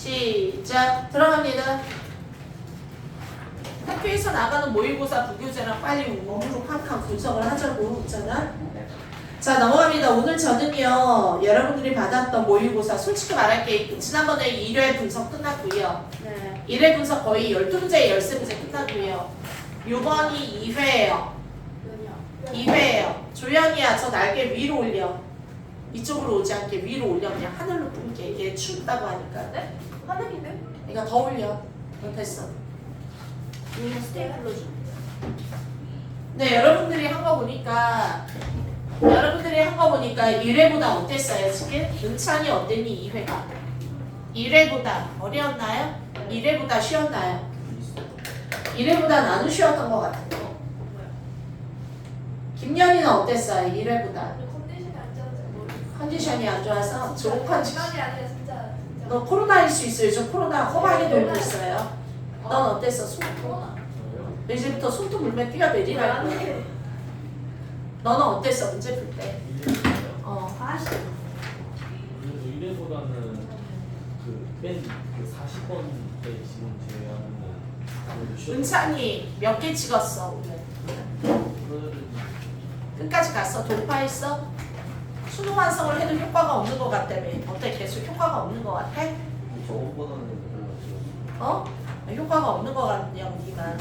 시작. 들어갑니다. 학교에서 나가는 모의고사 부교재랑 빨리 원으로 팍팍 분석을 하자고 했잖아. 자, 넘어갑니다. 오늘 저는요, 여러분들이 받았던 모의고사 솔직히 말할게. 지난번에 1회 분석 끝났고요. 네. 1회 분석 거의 12문제, 13문제 끝났고요. 요번이 2회예요. 2회예요. 조연이야, 저 날개 위로 올려. 이쪽으로 오지 않게 위로 올려. 그냥 하늘로 뿜게. 얘 춥다고 하니까. 네? 하늘인데? 그러니까 더 올려. 됐어. 이거 스테이플러 줘. 네, 여러분들이 한 거 보니까 1회보다 어땠어요, 지금? 은찬이 어땠니, 2회가? 1회보다 어려웠나요? 1회보다 쉬웠나요? 1회보다 나는 쉬웠던 것 같은데. 김연이는 어땠어요, 1회보다? 컨디션이 안 좋아서 모르겠어. 컨디션이 안 좋아서 좋은 컨디션. 장난이 아니라 진짜. 너 코로나일 수 있어요. 저 코로나 허하게 돌고 있어요. 넌 어땠어? 코로나. 이제부터 손톱 물면 뛰어내리라고. 너는 어땠어? 문제 풀 때? 아씨. 그래도 1회보다는 그 40번 때 지금 제외하면은 은찬이 몇 개 찍었어 오늘? 끝까지 갔어? 돌파했어? 수능 완성을 해도 효과가 없는 것 같다며. 어때? 계속 효과가 없는 것 같아? 저번보다는 어? 효과가 없는 것 같냐 우리가?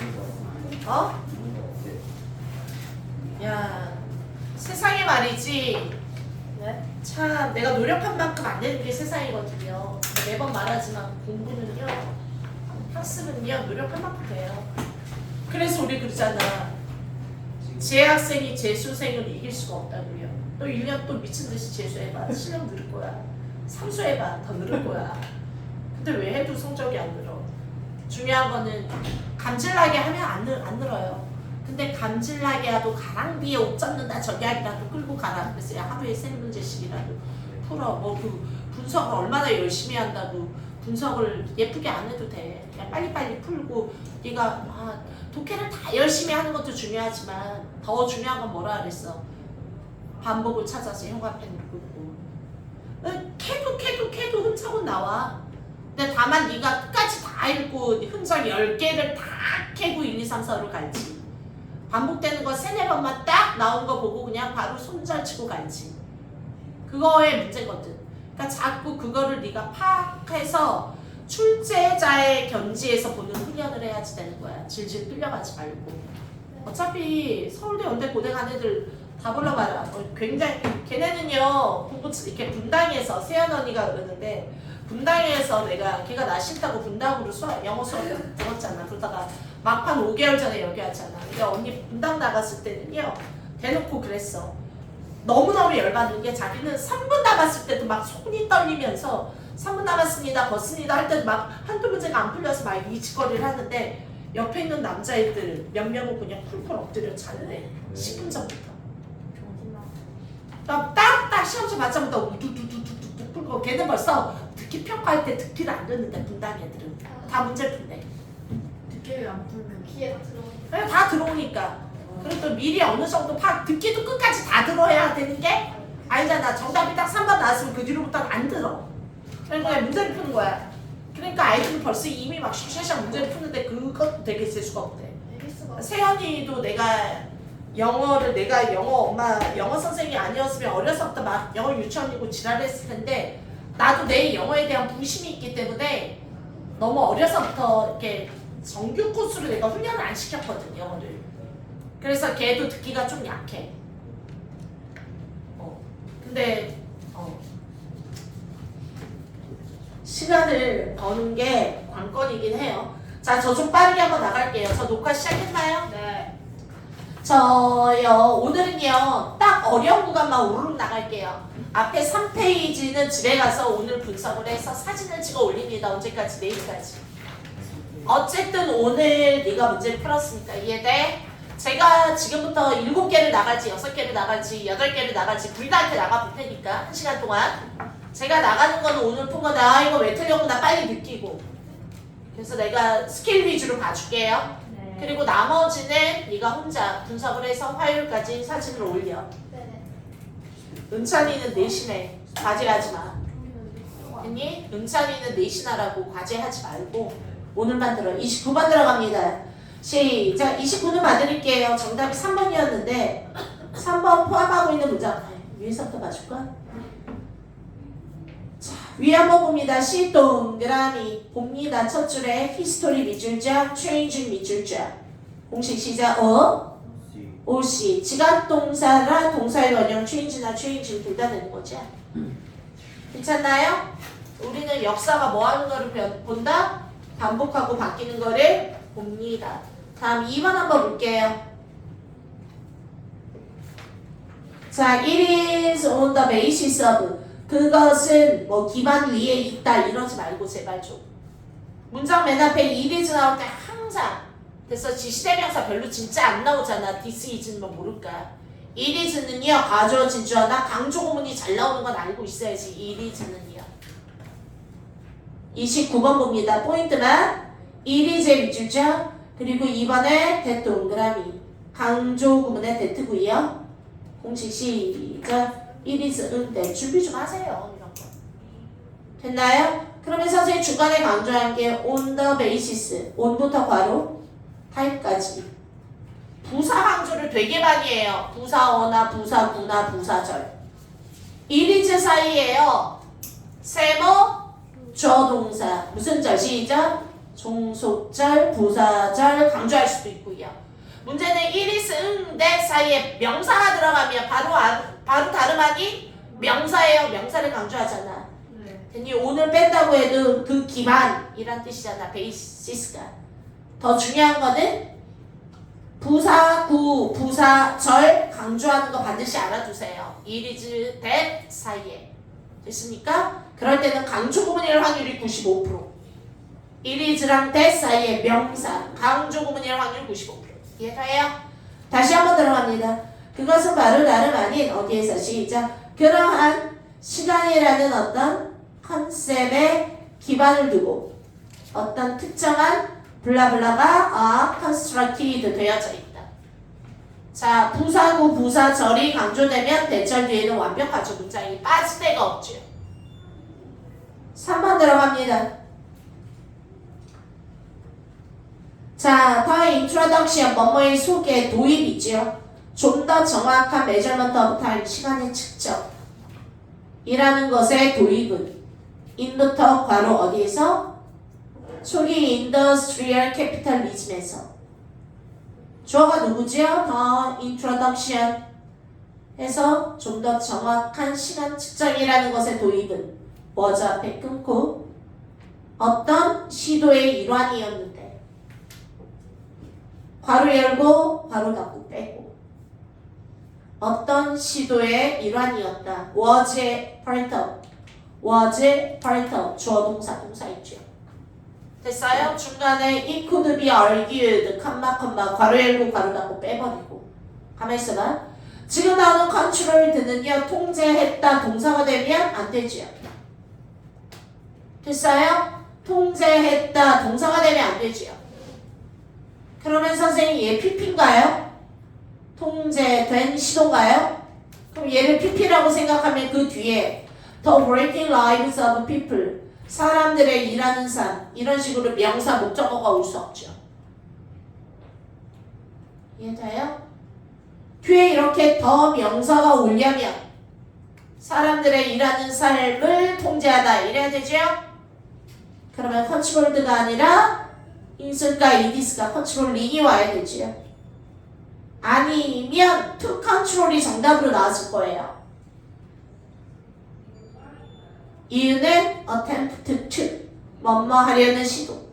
어? 야, 세상에 말이지. 네? 참 내가 노력한 만큼 안 되는 게 세상이거든요. 매번 말하지만 공부는요, 학습은요 노력한 만큼 돼요. 그래서 우리 그러잖아. 재학생이 재수생을 이길 수가 없다고요. 너 1년 또 미친 듯이 재수해봐. 실력 늘을 거야. 삼수해봐. 더 늘을 거야. 근데 왜 해도 성적이 안 늘어? 중요한 거는 감질나게 하면 안 늘어요. 근데 감질나게 하도 가랑비에 옷 젖는다 저기하기라도 끌고 가라. 그래서 하루에 3문제씩이라도 풀어. 뭐 그 분석을 얼마나 열심히 한다고 분석을 예쁘게 안 해도 돼. 그냥 빨리빨리 풀고 네가 독해를 다 열심히 하는 것도 중요하지만 더 중요한 건 뭐라 그랬어? 반복을 찾아서 형광펜을 끄고 캐도 흔적은 나와. 근데 다만 네가 끝까지 다 읽고 흔적 10개를 다 캐고 1, 2, 3, 4로 갈지, 반복되는 거 3, 4번만 딱 나오는 거 보고 그냥 바로 손절 치고 갈지, 그거의 문제거든. 그러니까 자꾸 그거를 네가 파악해서 출제자의 견지에서 보는 훈련을 해야지 되는 거야. 질질 끌려가지 말고. 어차피 서울대 연대 고대 간 애들 다 불러봐라. 굉장히 걔네는요 공부 이렇게 분당에서 세연 언니가 그러는데, 분당에서 걔가 나 싫다고 분당으로 영어 수업 들었잖아. 그러다가 막판 5개월 전에 여기 왔잖아. 근데 언니 분당 나갔을 때는요 대놓고 그랬어. 너무너무 열받는 게 자기는 3분 남았을 때도 막 손이 떨리면서 3분 남았습니다 벗습니다 할 때도 막 한두 문제가 안 풀려서 막 이짓거리를 하는데, 옆에 있는 남자애들 몇 명은 그냥 쿨쿨 엎드려 자는데 10분 전부터 딱딱 시험지 맞자마자 우두두두두두 풀고, 걔는 벌써 듣기 평가할 때 듣기를 안 듣는데 분당 애들은 다 문제 푼대. 듣기를 안 풀면 귀에 다 들어오니까. 그냥 다 들어오니까. 그리고 또 미리 어느 정도 듣기도 끝까지 다 들어야 되는 게 아니잖아. 정답이 딱 3번 나왔으면 그 뒤로부터는 안 들어. 그러니까 문제를 푸는 거야. 그러니까 아이들은 벌써 이미 막 샤샤 문제를 푸는데 그것도 되게 재수가 없대. 세연이도 내가 영어 엄마 영어 선생님이 아니었으면 어려서부터 막 영어 유치원이고 지랄했을 텐데, 나도 내 영어에 대한 부심이 있기 때문에 너무 어려서부터 이렇게 정규 코스로 내가 훈련을 안 시켰거든, 영어를. 그래서 걔도 듣기가 좀 약해. 근데 시간을 버는 게 관건이긴 해요. 자, 저 좀 빠르게 한번 나갈게요. 저 녹화 시작했나요? 네. 저요, 오늘은요 딱 어려운 구간만 우르르 나갈게요. 앞에 3페이지는 집에 가서 오늘 분석을 해서 사진을 찍어 올립니다. 언제까지? 내일까지. 어쨌든 오늘 네가 문제를 풀었으니까 이해돼? 제가 지금부터 7개를 나갈지 6개를 나갈지 8개를 나갈지 불다한테 나가 볼 테니까 1시간 동안 제가 나가는 거는 오늘 푼 거다. 이거 왜 틀렸구나 빨리 느끼고. 그래서 내가 스킬 위주로 봐줄게요. 네. 그리고 나머지는 네가 혼자 분석을 해서 화요일까지 사진을 올려. 네네. 은찬이는 내신에 가져가지 마. 됐니? 은찬이는 내신하라고 과제하지 말고 오늘만 들어. 29번 들어갑니다. 시작. 29는 봐드릴게요. 정답이 3번이었는데 3번 포함하고 있는 문장 위에서부터 봐줄까? 자, 위에 한번 봅니다. 시 동그라미 봅니다. 첫 줄에 히스토리 밑줄자, change 밑줄자. 공식 시작. 오시. 지각 동사라 동사의 원형 change나 change 둘 다 되는 거죠. 괜찮나요? 우리는 역사가 뭐 하는 거를 본다? 반복하고 바뀌는 거를 봅니다. 다음 2번 한번 볼게요. 자, it is on the basis of. 그것은 뭐 기반 위에 있다 이러지 말고 제발 좀. 문장 맨 앞에 it is 나올 때 항상 그래서 지시대명사 별로 진짜 안 나오잖아. this is는 뭐 모를까. it is는요 가주어 진주어 나 강조 구문이 잘 나오는 건 알고 있어야지. it is는요. 29번 봅니다. 포인트만 it is의 밑줄자 그리고 2번에 대 동그라미 강조 구문의 대트고요. 공식 시작. it is 때 준비 좀 하세요. 이런 거. 됐나요? 그러면 선생님 중간에 강조한 게 on the basis on부터 괄호 타입까지 부사 강조를 되게 많이 해요. 부사어나 부사구나 부사절 it is 사이에요. 세모 조동사 무슨 절 시작 종속절 부사절 강조할 수도 있고요. 문제는 it is 대 사이에 명사가 들어가면 바로 다름 아닌 명사예요. 명사를 강조하잖아. 됐니? 오늘 뺀다고 해도 그 기반이란 뜻이잖아. 베이시스가. 더 중요한 거는 부사구, 부사절 강조하는 거 반드시 알아두세요. it is that 사이에. 됐습니까? 그럴 때는 강조 구문일 확률이 95%. it is랑 that 사이에 명사, 강조 구문일 확률 95%. 이해가요? 다시 한번 들어갑니다. 그것은 바로 다름 아닌 어디에서 시작. 그러한 시간이라는 어떤 컨셉에 기반을 두고 어떤 특정한 블라블라가 constructed 되어져 있다. 자, 부사구, 부사절이 강조되면 대절 뒤에는 완벽하죠. 문장이 빠질 데가 없죠. 3번 들어갑니다. 자, 다음 introduction, 뭐뭐의 소개, 도입 있죠. 좀 더 정확한 measurement of time, 시간의 측정 이라는 것의 도입은 인부터 괄호 어디에서? 초기 industrial capitalism에서 주어가 누구지요? 더 introduction 해서 좀 더 정확한 시간 측정이라는 것의 도입은 was 앞에 끊고 어떤 시도의 일환이었는데 괄호 열고 괄호 닫고 빼고 어떤 시도의 일환이었다. was의 part of was의 part of 주어 동사 동사 있죠. 됐어요? 중간에 it could be argued 컴마 괄호 열고 괄호 닫고 빼버리고 가만히 있어봐. 지금 나오는 controlled는요 통제했다 동사가 되면 안 되죠. 됐어요? 통제했다 동사가 되면 안 되죠. 그러면 선생님 얘 PP인가요? 통제된 시도인가요? 그럼 얘를 PP라고 생각하면 그 뒤에 The working lives of people 사람들의 일하는 삶 이런 식으로 명사 목적어가 올 수 없죠. 이해돼요? 뒤에 이렇게 더 명사가 오려면 사람들의 일하는 삶을 통제하다 이래야 되죠? 그러면 컨트롤드가 아니라 인슬까 이디스가 컨트롤링이 와야 되지요. 아니면 to control이 정답으로 나왔을 거예요. 이유는 attempt to 뭐뭐 하려는 시도.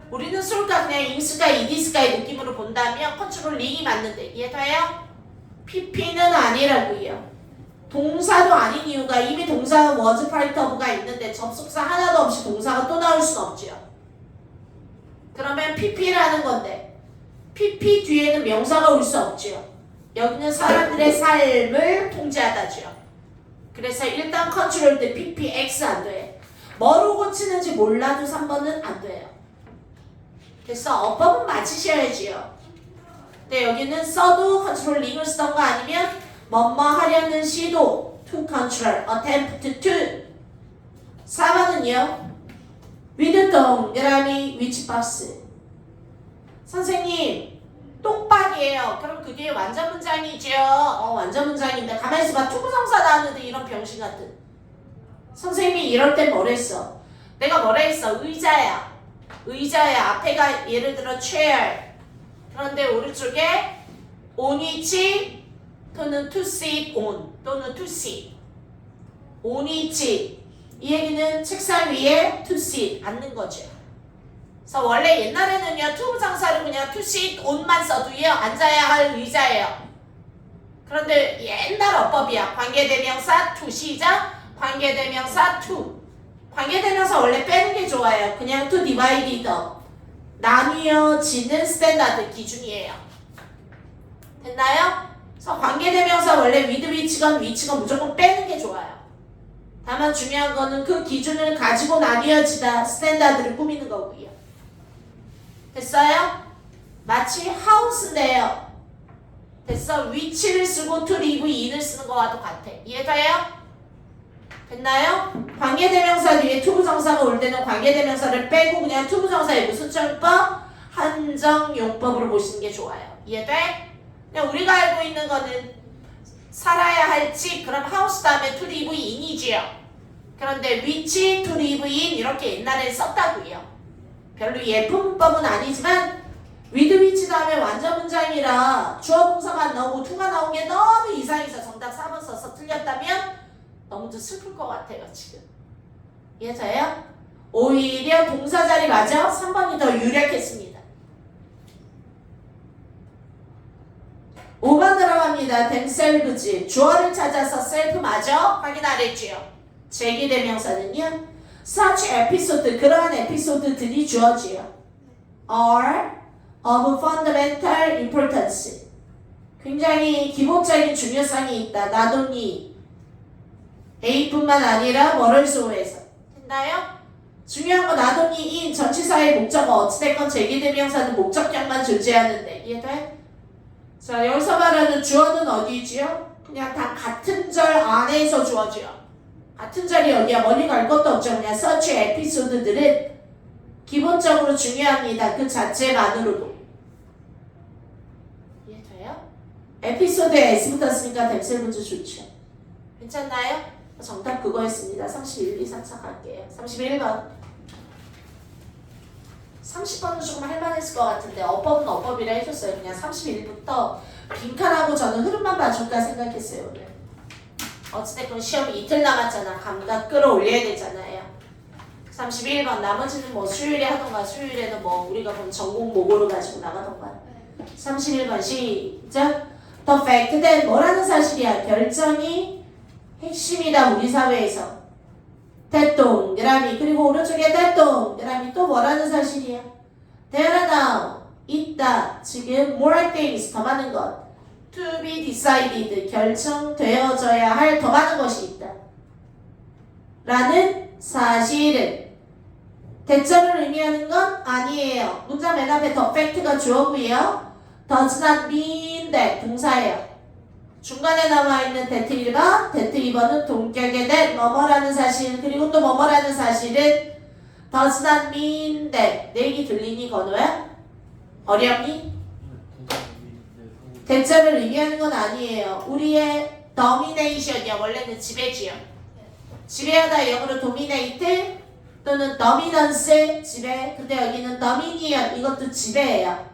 우리는 술까 그냥 인슬까 이디스까의 느낌으로 본다면 컨트롤링이 맞는데 이해돼요? PP는 아니라고요. 동사도 아닌 이유가 이미 동사가 was part of가 있는데 접속사 하나도 없이 동사가 또 나올 수는 없죠. 그러면 PP라는 건데 PP 뒤에는 명사가 올 수 없죠. 여기는 사람들의 삶을 통제하다죠. 그래서 일단 컨트롤 때 PP X 안 돼. 뭐로 고치는지 몰라도 3번은 안 돼요. 그래서 어법은 맞추셔야지요. 근데 여기는 써도 컨트롤링을 쓰던 거 아니면 뭐뭐 하려는 시도 to control, attempt to 4번은요. with 동그라미 which bus. 선생님 똑박이에요. 그럼 그게 완전 문장이죠. 완전 문장인데 가만히 있어봐. 투부정사 나왔는데 이런 병신 같은. 선생님이 이럴 땐 뭐랬어? 내가 뭐라 했어? 의자야. 의자야. 앞에가 예를 들어 chair. 그런데 오른쪽에 on이지 또는 to sit on 또는 to sit. on이지. 이 얘기는 책상 위에 to sit 앉는 거죠. 그래서 원래 옛날에는요 투부정사를 그냥 to sit on만 써도요 앉아야 할 의자예요. 그런데 옛날 어법이야. 관계대명사 to 시작. 관계대명사 to. 관계대명사 원래 빼는 게 좋아요. 그냥 to divided 나뉘어지는 스탠다드 기준이에요. 됐나요? 그래서 관계대명사 원래 with which건 which건 무조건 빼는 게 좋아요. 다만 중요한 거는 그 기준을 가지고 나뉘어지다 스탠다드를 꾸미는 거고요. 됐어요? 마치 하우스인데요. 됐어? which를 쓰고 to live in을 쓰는 거와 똑같아. 이해가요? 됐나요? 관계대명사 뒤에 투부정사가 올 때는 관계대명사를 빼고 그냥 투부정사의 무슨 정법? 한정용법으로 보시는 게 좋아요. 이해돼? 그냥 우리가 알고 있는 거는 살아야 할 집, 그럼 하우스 다음에 to live in이지요. 그런데 which, to live in 이렇게 옛날에 썼다고요. 별로 예쁜 문법은 아니지만 with which 다음에 완전 문장이라 주어 동사가 안 나오고 to가 나온 게 너무 이상해서 정답 4번 써서 틀렸다면 너무 슬플 것 같아요 지금. 이해져요? 오히려 동사 자리 맞아 3번이 더 유력했습니다. 5번 들어갑니다. themselves 주어를 찾아서 self 맞아? 확인 안 했지요? 제기대명사는요 such episode 그러한 에피소드들이 주어지요. are of fundamental importance 굉장히 기본적인 중요성이 있다. not only A뿐만 아니라 뭐를 소호해서 됐나요? 중요한 건 not only in 전치사의 목적어 어찌됐건 제기대명사는 목적격만 존재하는데 이해돼? 자 여기서 말하는 주어는 어디지요? 그냥 다 같은 절 안에서 주어지요. 같은 절이 어디야? 멀리 갈 것도 없죠. 그냥 such 에피소드들은 기본적으로 중요합니다. 그 자체만으로도. 이해돼요? 에피소드에 S 붙었으니까 themselves 좋죠. 괜찮나요? 정답 그거였습니다. 31, 2, 3, 4 갈게요. 31번. 30번은 조금 할만했을 것 같은데 어법은 어법이라 해줬어요. 그냥 31부터 빈칸하고 저는 흐름만 봐줄까 생각했어요. 오늘. 어찌됐건 시험이 이틀 남았잖아. 감각 끌어올려야 되잖아요. 31번 나머지는 뭐 수요일에 하던가 수요일에는 뭐 우리가 본 전공 모고를 가지고 나가던가. 31번 시작. The fact that 뭐라는 사실이야. 결정이 핵심이다 우리 사회에서. 대동그라미 그리고 오른쪽에 대동그라미 또 뭐라는 사실이야. There are now 있다. 지금 more things 더 많은 것. To be decided 결정되어져야 할 더 많은 것이 있다. 라는 사실은 대점을 의미하는 건 아니에요. 문장 맨 앞에 the fact가 주어고요. does not mean that 동사예요. 중간에 나와있는 that 1번, that 2번은 동격의 that 뭐뭐라는 사실 그리고 또 뭐뭐라는 사실은 does not mean that 내 얘기 들리니 건우야? 어렵니? 대점을 의미하는 건 아니에요. 우리의 domination이요. 원래는 지배지요. 지배하다 영어로 dominate 또는 dominance 지배. 근데 여기는 dominion 이것도 지배예요.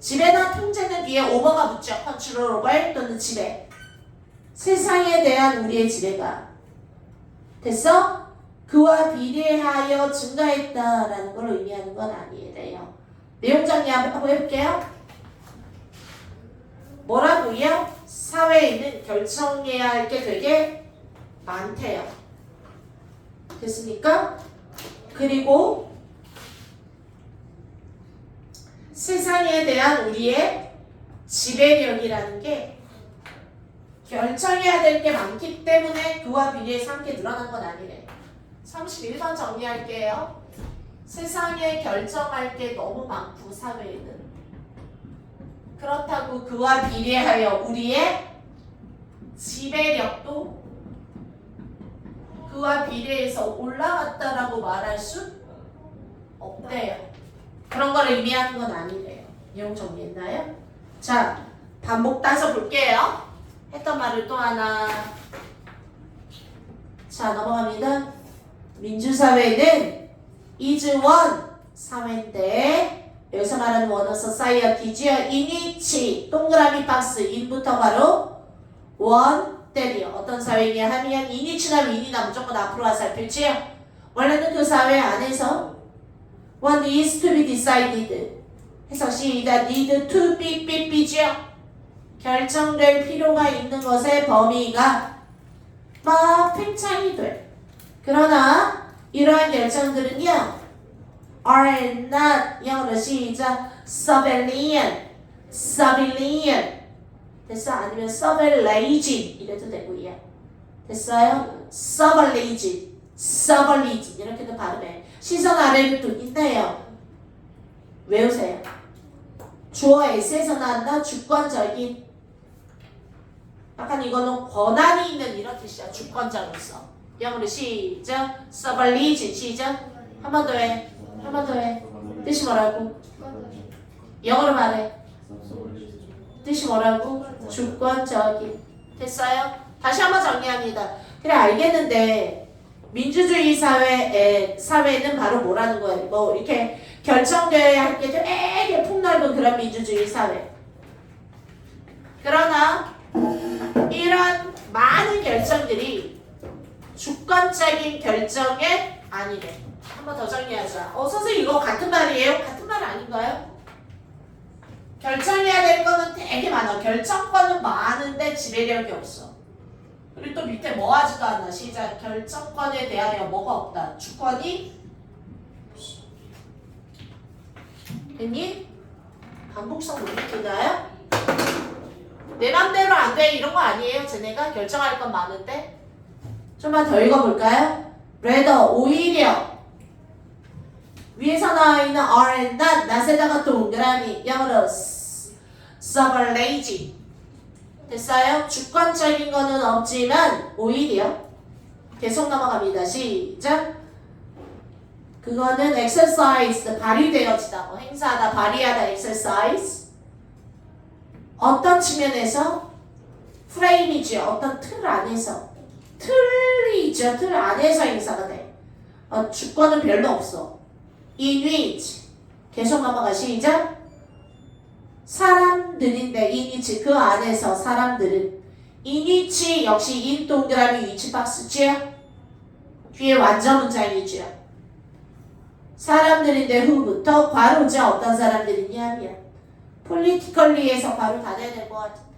지배나 통제는 뒤에 over가 붙죠. control over 또는 지배. 세상에 대한 우리의 지배가 됐어? 그와 비례하여 증가했다라는 걸 의미하는 건 아니에요. 내용 정리 한번 해볼게요. 뭐라고요? 사회에는 결정해야 할 게 되게 많대요. 됐습니까? 그리고 세상에 대한 우리의 지배력이라는 게 결정해야 될 게 많기 때문에 그와 비례해서 함께 늘어난 건 아니래. 31번 정리할게요. 세상에 결정할 게 너무 많고 사회에는 그렇다고 그와 비례하여 우리의 지배력도 그와 비례해서 올라갔다라고 말할 수 없대요. 그런 거를 의미하는 건 아니래요. 내용 정리했나요? 자, 반복 따서 볼게요. 했던 말을 또 하나. 자, 넘어갑니다. 민주사회는 is one 사회인데 여기서 말하는 one society지요. in which 동그라미 박스 in부터 바로 one 때려. 어떤 사회이냐 하면 in which나 win이나 무조건 앞으로 와서 살필지요. 원래는 그 사회 안에서 what is to be decided 해서 시작 need to be 삐삐죠. 결정될 필요가 있는 것의 범위가 막 팽창이 돼. 그러나 이러한 결정들은요 are not 영어로 시작 civilian 됐어? 아니면 civilian 이래도 되고요. 됐어요? civilian 이렇게도 발음해. 시선 아래로 또 있네요. 외우세요. 주어 S에서 나왔나? 주권적인. 약간 이거는 권한이 있는 이런 뜻이야. 주권자로서. 영어로 시작. civilian 시작. 한 번 더 해. 한 번 더 해. 뜻이 뭐라고? 영어로 말해. 뜻이 뭐라고? 주권적인. 됐어요? 다시 한번 정리합니다. 그래 알겠는데 민주주의 사회는 바로 뭐라는 거예요? 뭐 이렇게 결정돼야 할 게 되게 폭넓은 그런 민주주의 사회. 그러나 이런 많은 결정들이 주권적인 결정에 아니래. 한 번 더 정리하자. 선생님 이거 같은 말이에요? 같은 말 아닌가요? 결정해야 될 거는 되게 많아. 결정권은 많은데 지배력이 없어. 그리고 또 밑에 뭐 하지도 않아. 시작. 결정권에 대하여 뭐가 없다. 주권이 됐니? 반복성 못 느끼나요? 내 맘대로 안 돼. 이런 거 아니에요. 쟤네가 결정할 건 많은데. 좀만 더 읽어볼까요? rather 오히려 위에서 나와 있는 are and not not에다가 동그라미 영어로 subalterns 됐어요? 주권적인 거는 없지만 오히려 계속 넘어갑니다. 시작. 그거는 exercise 발휘되어지다. 뭐 행사하다, 발휘하다, exercise. 어떤 측면에서? 프레임이죠. 어떤 틀 안에서. 틀이죠. 틀 안에서 행사가 돼. 주권은 별로 없어. in which 계속 넘어가. 시작. 사람들인데 in which 그 안에서 사람들은 in which 역시 in 동그라미 위치 박스죠. 뒤에 완전 문장이죠. 사람들인데 who부터 괄호죠. 어떤 사람들이냐면 politically에서 바로 닫아야 될 것 같은데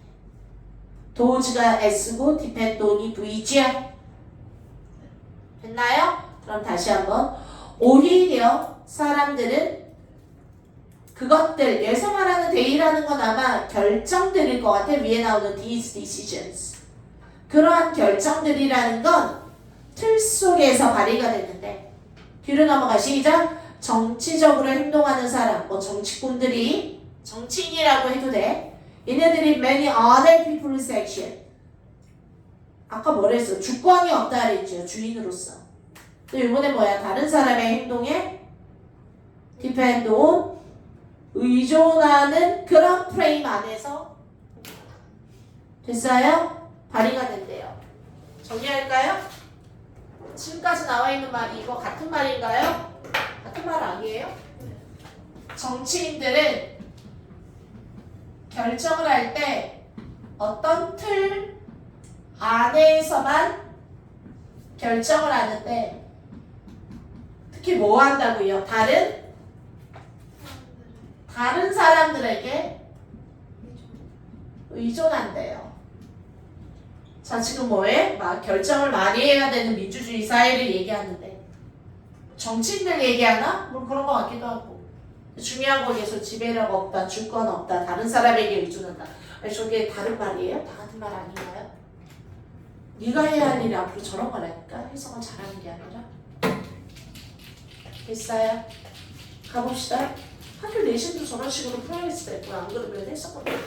도즈가 S고 dependon이 V죠. 됐나요? 그럼 다시 한번 오히려 사람들은 그것들 여기서 말하는 they라는 건 아마 결정들일 것 같아. 위에 나오는 these decisions 그러한 결정들이라는 건 틀 속에서 발휘가 되는데 뒤로 넘어가. 시작. 정치적으로 행동하는 사람 뭐 정치꾼들이 정치인이라고 해도 돼. 얘네들이 many other people's action 아까 뭐라 했어? 주권이 없다 그랬죠. 주인으로서. 또 이번에 뭐야? 다른 사람의 행동에 depend on 의존하는 그런 프레임 안에서 됐어요? 발휘가 된대요. 정리할까요? 지금까지 나와 있는 말이 이거 같은 말인가요? 같은 말 아니에요? 정치인들은 결정을 할 때 어떤 틀 안에서만 결정을 하는데 특히 뭐 한다고요? 다른 사람들에게 의존한대요. 자, 지금 뭐해? 막 결정을 많이 해야 되는 민주주의 사회를 얘기하는데 정치인들 얘기하나? 뭐 그런 것 같기도 하고. 중요한 거 계속 지배력 없다, 주권 없다, 다른 사람에게 의존한다. 아니, 저게 다른 말이에요? 다 같은 말 아닌가요? 네가 해야 할 일이 앞으로 저런 거라니까? 해석을 잘하는 게 아니라. 됐어요? 가봅시다. 학교 내신도 저런 식으로 풀어야지 됐고요. 안 그러면 했었거든요.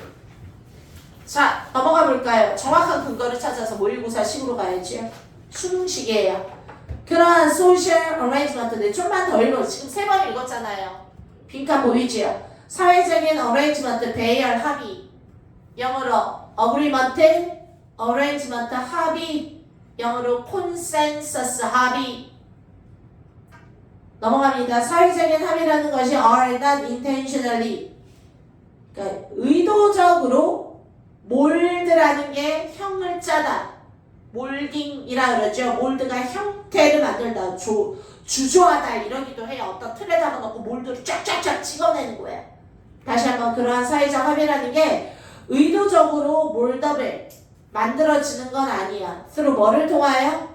자, 넘어가 볼까요? 정확한 근거를 찾아서 모의고사 식으로 가야지요. 수능식이에요. 그러한 social arrangement인데 좀만 더 읽어. 지금 3번 읽었잖아요. 빈칸 보이지요? 사회적인 arrangement, 배열, 합의. 영어로 agreement, arrangement, 합의. 영어로 consensus, 합의. 넘어갑니다. 사회적인 합의라는 것이 are not intentionally, 그러니까 의도적으로 몰드라는 게 형을 짜다. 몰딩이라 그러죠. 몰드가 형태를 만들다, 주조하다 이러기도 해요. 어떤 틀에 잡아놓고 몰드를 쫙쫙쫙 찍어내는 거야. 다시 한번 그러한 사회적 합의라는 게 의도적으로 몰드를 만들어지는 건 아니야. through 뭐를 통하여?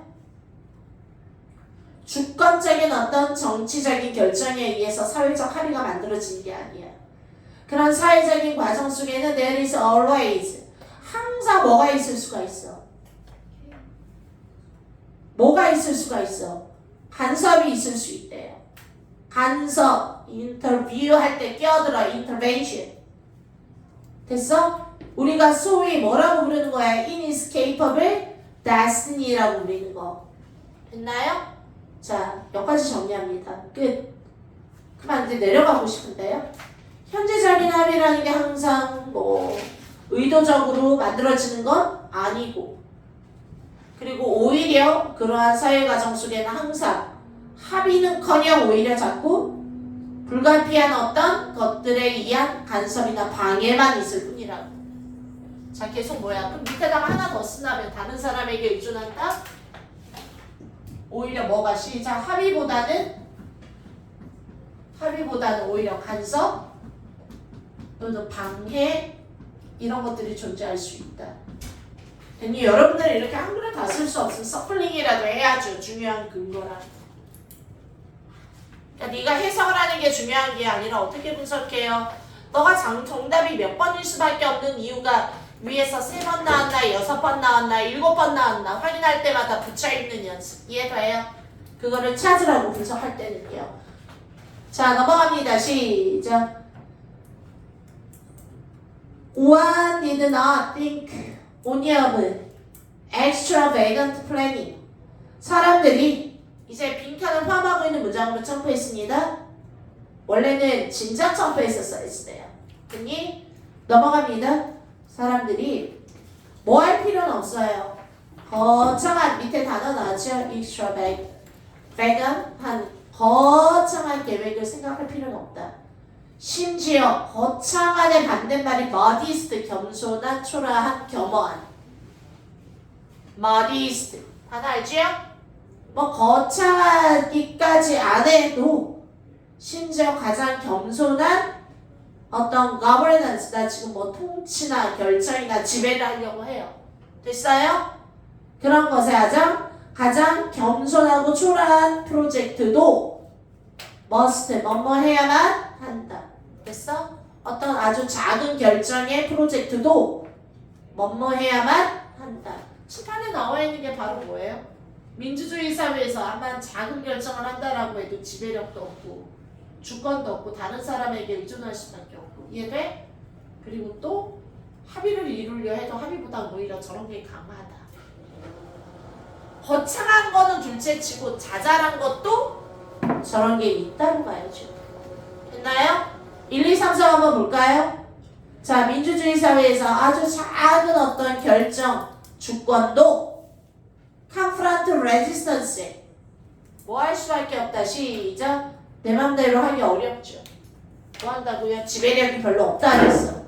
주권적인 어떤 정치적인 결정에 의해서 사회적 합의가 만들어지는 게 아니야. 그런 사회적인 과정 속에는 there is always, 항상 뭐가 있을 수가 있어? 뭐가 있을 수가 있어? 간섭이 있을 수 있대요. 간섭, 인터뷰 할 때 끼어들어, intervention. 됐어? 우리가 소위 뭐라고 부르는 거야? inescapable destiny라고 부르는 거. 됐나요? 자, 여기까지 정리합니다. 끝. 그만 이제 내려가고 싶은데요. 현재적인 합의라는 게 항상 뭐 의도적으로 만들어지는 건 아니고, 그리고 오히려 그러한 사회 과정 속에는 항상 합의는커녕 오히려 자꾸 불가피한 어떤 것들에 의한 간섭이나 방해만 있을 뿐이라고. 자, 계속 뭐야? 그럼 밑에다가 하나 더 쓴다면 다른 사람에게 의존한다? 오히려 뭐가 시작? 합의보다는 오히려 간섭 또는 방해 이런 것들이 존재할 수 있다. 괜히 여러분들이 이렇게 한글을 다 쓸 수 없으면 서플링이라도 해야죠. 중요한 근거라. 그러니까 네가 해석을 하는 게 중요한 게 아니라 어떻게 분석해요? 너가 정답이 몇 번일 수밖에 없는 이유가 위에서 3번 나왔나 6번 나왔나 7번 나왔나 확인할 때마다 붙여있는 연습. 이해돼요? 그거를 찾으라고 분석할 때는요. 자, 넘어갑니다. 시작. One did not think only of extravagant planning. 사람들이 이제 빈칸을 포함하고 있는 문장으로 첨부했습니다. 원래는 진작 첨부했었어야 했어요. 그니 넘어갑니다. 사람들이 뭐 할 필요는 없어요. 거창한 밑에 단어 나왔죠? extravagant, 한 거창한 계획을 생각할 필요는 없다. 심지어 거창한의 반대말이 modest, 겸손한, 초라한, 겸허한. modest, 하나 알죠? 뭐 거창하기까지 안 해도 심지어 가장 겸손한 어떤 governance, 나 지금 뭐 통치나 결정이나 지배를 하려고 해요. 됐어요? 그런 것에 가장 겸손하고 초라한 프로젝트도 must, 뭐뭐 해야만 한다. 됐어? 어떤 아주 작은 결정의 프로젝트도 뭐뭐 해야만 한다. 칠판에 나와 있는 게 바로 뭐예요? 민주주의 사회에서 아마 작은 결정을 한다라고 해도 지배력도 없고 주권도 없고 다른 사람에게 의존할 수밖에 없고. 이해돼? 그리고 또 합의를 이루려 해도 합의보다 오히려 저런 게 강하다. 거창한 거는 둘째치고 자잘한 것도 저런 게 있다고 봐야죠. 됐나요? 1, 2, 3, 4 한번 볼까요? 자, 민주주의 사회에서 아주 작은 어떤 결정, 주권도 confront resistance, 뭐 할 수밖에 없다. 시작. 내 맘대로 하기 어렵죠. 뭐 한다고요? 지배력이 별로 없다 그랬어.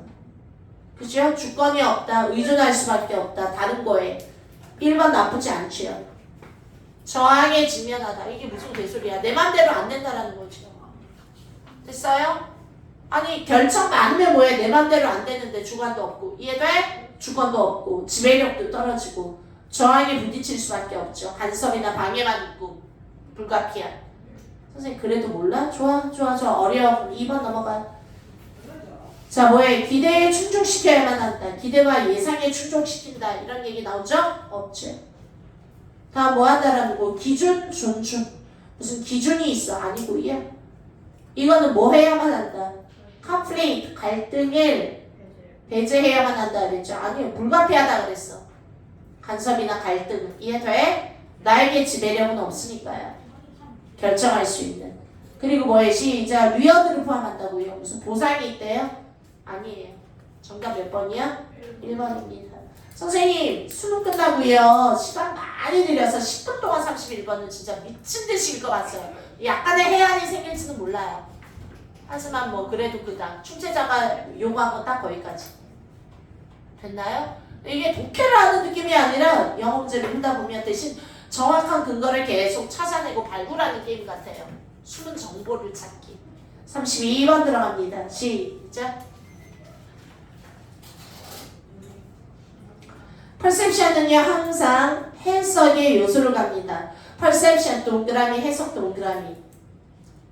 그죠? 주권이 없다. 의존할 수밖에 없다. 다른 거에. 1번 나쁘지 않지요. 저항에 직면하다. 이게 무슨 개소리야. 내 맘대로 안 된다라는 거죠. 됐어요? 아니 결정 많으면 뭐해. 내 맘대로 안 되는데 주관도 없고. 이해돼? 주권도 없고 지배력도 떨어지고 저항에 부딪힐 수밖에 없죠. 간섭이나 방해만 있고 불가피한. 선생님 그래도 몰라? 좋아 어려워. 2번 넘어가. 자, 뭐해? 기대에 충족시켜야만 한다. 기대와 예상에 충족시킨다. 이런 얘기 나오죠? 없죠. 다 뭐 한다라는 거. 기준, 존중. 무슨 기준이 있어? 아니고요. 이거는 뭐 해야만 한다. conflict, 갈등을 배제해야만 한다 그랬죠. 아니요, 불가피하다 그랬어. 간섭이나 갈등은. 이해돼? 나에게 지배력은 없으니까요. 결정할 수 있는. 그리고 뭐에 시작 위어드를 포함한다고요. 무슨 보상이 있대요? 아니에요. 정답 몇 번이야? 1번입니다. 선생님 수능 끝나고요. 시간 많이 들여서 10분 동안 31번은 진짜 미친 듯이 읽어봤어요. 약간의 해안이 생길지는 몰라요. 하지만 뭐 그래도 그닥 출제자가 요구한 건 딱 거기까지. 됐나요? 이게 독해를 하는 느낌이 아니라 영어 문제를 풀다 보면 대신 정확한 근거를 계속 찾아내고 발굴하는 게임 같아요. 숨은 정보를 찾기. 32번 들어갑니다. 시작. perception은요 항상 해석의 요소를 갑니다. perception 동그라미 해석 동그라미.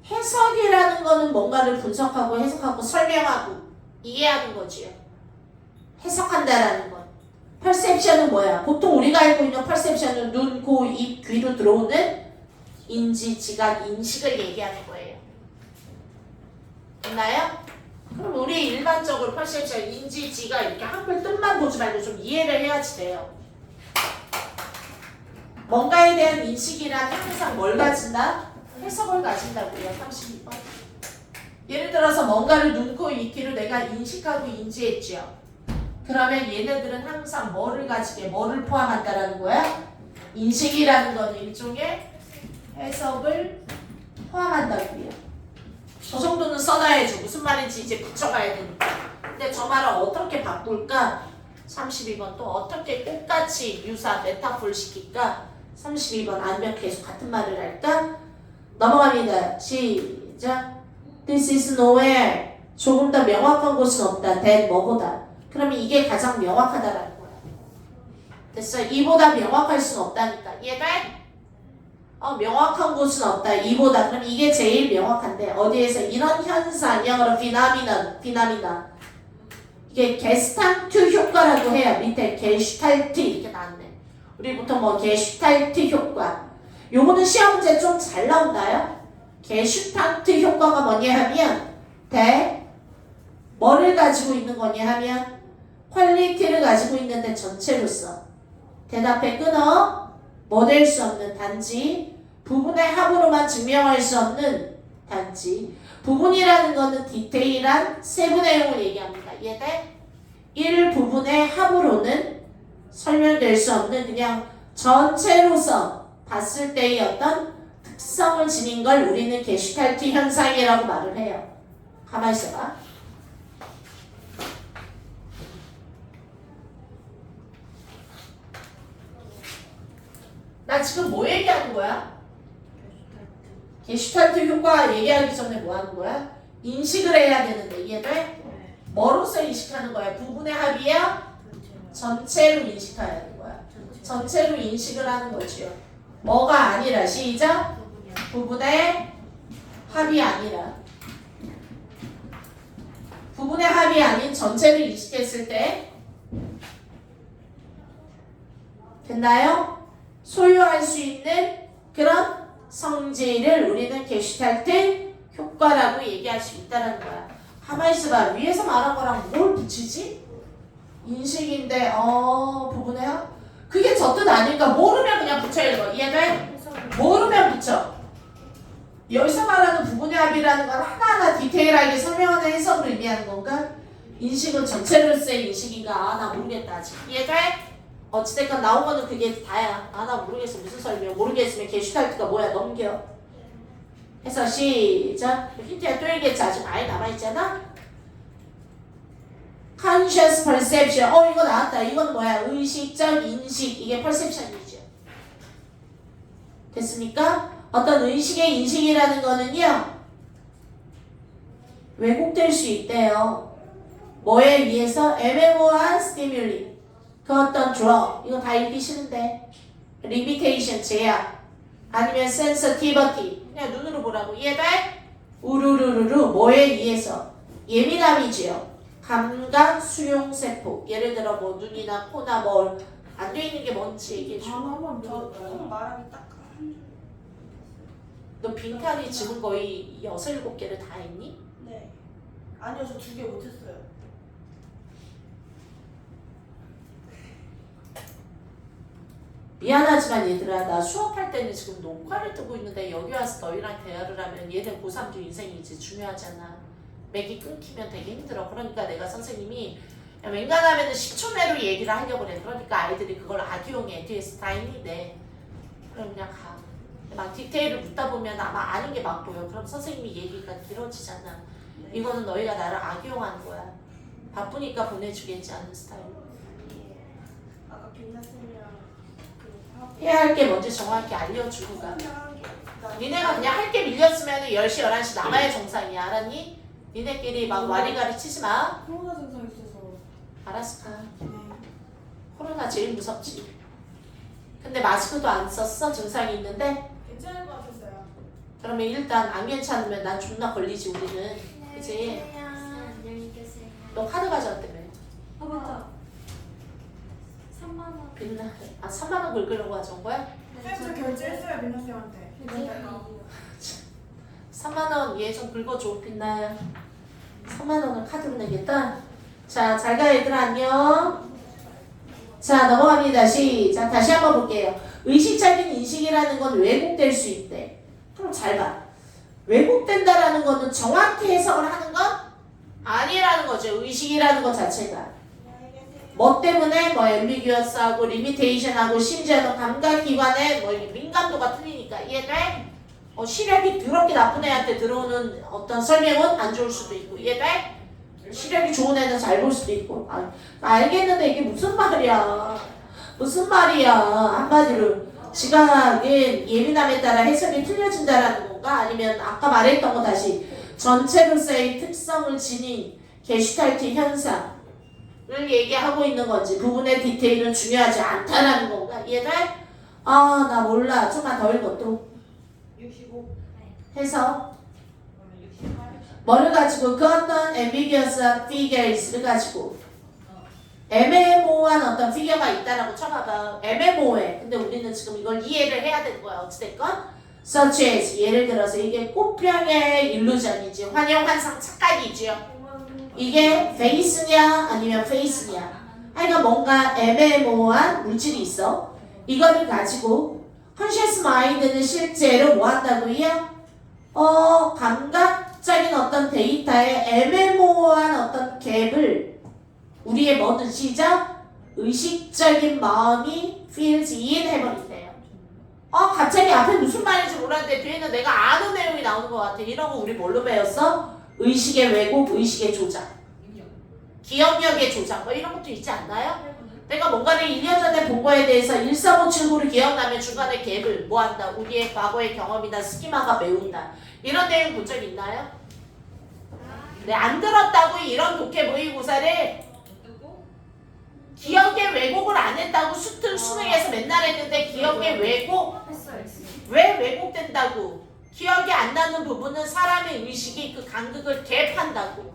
해석이라는 거는 뭔가를 분석하고 해석하고 설명하고 이해하는 거지요. 해석한다라는 것. perception은 뭐야? 보통 우리가 알고 있는 perception은 눈, 코, 입, 귀로 들어오는 인지, 지각, 인식을 얘기하는 거예요. 됐나요? 그럼 우리 일반적으로 perception, 인지, 지각 이렇게 한글 뜻만 보지 말고 좀 이해를 해야지 돼요. 뭔가에 대한 인식이란 항상 뭘 가진다? 해석을 가진다고요. 32번. 예를 들어서 뭔가를 눈, 코, 입, 귀로 내가 인식하고 인지했죠. 그러면 얘네들은 항상 뭐를 가지게, 뭐를 포함한다라는 거야? 인식이라는 거는 일종의 해석을 포함한다고요. 저 정도는 써놔야죠. 무슨 말인지 이제 붙여가야 되니까. 근데 저 말을 어떻게 바꿀까? 32번 또 어떻게 똑같이 유사 메타포를 시킬까? 32번 아니면 계속 같은 말을 할까? 넘어갑니다. 시작. This is nowhere. 조금 더 명확한 곳은 없다. than 뭐보다. 그러면 이게 가장 명확하다라는 거야. 됐어? 이보다 명확할 수는 없다니까. 이해돼? 명확한 곳은 없다. 이보다. 그럼 이게 제일 명확한데 어디에서 이런 현상, 영어로 피나미나. 이게 게스탈트 효과라고 해요. 밑에 게슈탈트 이렇게 나왔네. 우리 보통 뭐 게슈탈트 효과. 요거는 시험 문제 좀 잘 나온다요. 게슈탈트 효과가 뭐냐 하면 뭐를 가지고 있는 거냐 하면 퀄리티를 가지고 있는데 전체로서 대답해 끊어 뭐 될 수 없는 단지 부분의 합으로만 증명할 수 없는 단지 부분이라는 거는 디테일한 세부 내용을 얘기합니다. 이해돼? 일부분의 합으로는 설명될 수 없는 그냥 전체로서 봤을 때의 어떤 특성을 지닌 걸 우리는 게슈탈트 현상이라고 말을 해요. 가만히 있어봐. 나 지금 뭐 얘기하는 거야? 게슈탈트 효과 얘기하기 전에 뭐 하는 거야? 인식을 해야 되는데 이해돼? 뭐로서 인식하는 거야? 부분의 합이야? 전체로 인식해야 하는 거야. 전체로 인식을 하는 거지요. 뭐가 아니라 시작. 부분의 합이 아니라 부분의 합이 아닌 전체를 인식했을 때 됐나요? 소유할 수 있는 그런 성질을 우리는 게슈탈트 효과라고 얘기할 수 있다는 거야. 가만히 있어봐. 위에서 말한 거랑 뭘 붙이지? 인식인데 부분의 합? 그게 저 뜻 아닐까? 모르면 그냥 붙여 읽어. 이해돼? 모르면 붙여. 여기서 말하는 부분의 합이라는 건 하나하나 디테일하게 설명하는 해석을 의미하는 건가? 인식은 전체로서의 인식인가? 나 모르겠다 아직. 이해돼? 어찌됐건 나온 거는 그게 다야. 나 모르겠어. 무슨 설명. 모르겠으면 게슈탈트가 뭐야. 넘겨. 해서 시작. 힌트야 또 얘기했지. 아직 많이 남아있잖아. conscious perception. 이거 나왔다. 이건 뭐야? 의식적 인식. 이게 perception이죠. 됐습니까? 어떤 의식의 인식이라는 거는요. 왜곡될 수 있대요. 뭐에 의해서? 애매모호한 스티뮬리. 그 어떤 drug. 이거 다 읽기 싫은데. limitation, 제약. 아니면 sensitivity. 그냥 눈으로 보라고. 이해돼? 우르르르르. 뭐에 의해서? 예민함이지요. 감각 수용 세포. 예를 들어 뭐 눈이나 코나 뭐 안 돼 있는 게 뭔지 얘기해 줘. 말하기 딱 너 빈칸이 지금 거의 6, 7개를 다 했니? 네. 아니요, 저 2개 못했어요. 미안하지만 얘들아 나 수업할 때는 지금 녹화를 뜨고 있는데 여기 와서 너희랑 대화를 하면 얘들 고3도 인생이 이제 중요하잖아. 맥이 끊기면 되게 힘들어. 그러니까 내가 선생님이 웬간하면 10초 내로 얘기를 하려고 그래. 그러니까 아이들이 그걸 악용해. 뒤에서 다 있는데 그럼 그냥 가. 막 디테일을 묻다 보면 아마 아는 게 막 보여. 그럼 선생님이 얘기가 길어지잖아. 이거는 너희가 나를 악용하는 거야. 바쁘니까 보내주겠지 않은 스타일. 아까 김나쌤이랑 그 하고 해야 할 게 뭔지 정확히 알려주고 가. 니네가 그냥 할 게 밀렸으면 10시, 11시 나가야 정상이야. 알았니? 니네끼리 막 와리가리 치지 마. 코로나 증상 있어서. 알았어 가. 네. 코로나 제일 무섭지. 근데 마스크도 안 썼어? 증상이 있는데? 괜찮을 것 같았어요. 그러면 일단 안 괜찮으면 난 존나 걸리지 우리는. 그치? 안녕히 계세요. 너 카드 가져왔다며. 아 맞다. 3만 원. 빌나? 아 3만 원 긁으려고 가져온 거야? 쌤저 결제했어요 민나쌤한테. 네. 3만 원 얘 좀 긁어줘 빛나야. 3만 원을 카드로 내겠다. 자, 잘 가 얘들아 안녕. 자 넘어갑니다. 시작. 다시 한번 볼게요. 의식적인 인식이라는 건 왜곡될 수 있대. 그럼 잘 봐. 왜곡된다라는 거는 정확히 해석을 하는 건 아니라는 거죠. 의식이라는 것 자체가. 뭐 때문에 뭐 앰비규어스하고 리미테이션하고 심지어는 감각기관의 뭐 민감도가 틀리니까 이해돼? 시력이 더럽게 나쁜 애한테 들어오는 어떤 설명은 안 좋을 수도 있고 이해돼? 시력이 좋은 애는 잘 볼 수도 있고 알겠는데 이게 무슨 말이야? 무슨 말이야? 한마디로 지각은 예민함에 따라 해석이 틀려진다라는 건가? 아니면 아까 말했던 거 다시 전체로서의 특성을 지닌 게슈탈트 현상을 얘기하고 있는 건지 부분의 디테일은 중요하지 않다라는 건가? 이해돼? 나 몰라. 좀만 더 읽어 또 65. 해서 68. 뭐를 가지고 그 어떤 ambiguous figures를 가지고 애매모호한 어떤 피겨가 있다라고 쳐봐봐. 애매모호해. 근데 우리는 지금 이걸 이해를 해야 되는 거야. 어찌됐건 such as 예를 들어서 이게 꽃병의 일루전이지. 환영, 환상, 착각이지요. 이게 face냐 아니면 face냐. 하여간 뭔가 애매모호한 물질이 있어. 이거를 가지고 conscious mind는 실제로 뭐 한다고요? 감각적인 어떤 데이터의 애매모호한 어떤 갭을 우리의 뭐든 시작 의식적인 마음이 feels in 해버린대요. 갑자기 앞에 무슨 말인지 몰랐는데 뒤에는 내가 아는 내용이 나오는 것 같아. 이런 거 우리 뭘로 배웠어? 의식의 왜곡, 의식의 조작, 기억력의 조작 뭐 이런 것도 있지 않나요? 내가 뭔가를 2년 전에 본 거에 대해서 13579를 기억나면 중간에 갭을 뭐 한다? 우리의 과거의 경험이나 스키마가 메운다. 이런 내용 본 적 있나요? 네, 안 들었다고 이런 독해 모의고사를 기억의 왜곡을 안 했다고 수능에서 맨날 했는데 기억의 왜곡 했어요. 왜 왜곡된다고? 기억이 안 나는 부분은 사람의 의식이 그 간극을 갭한다고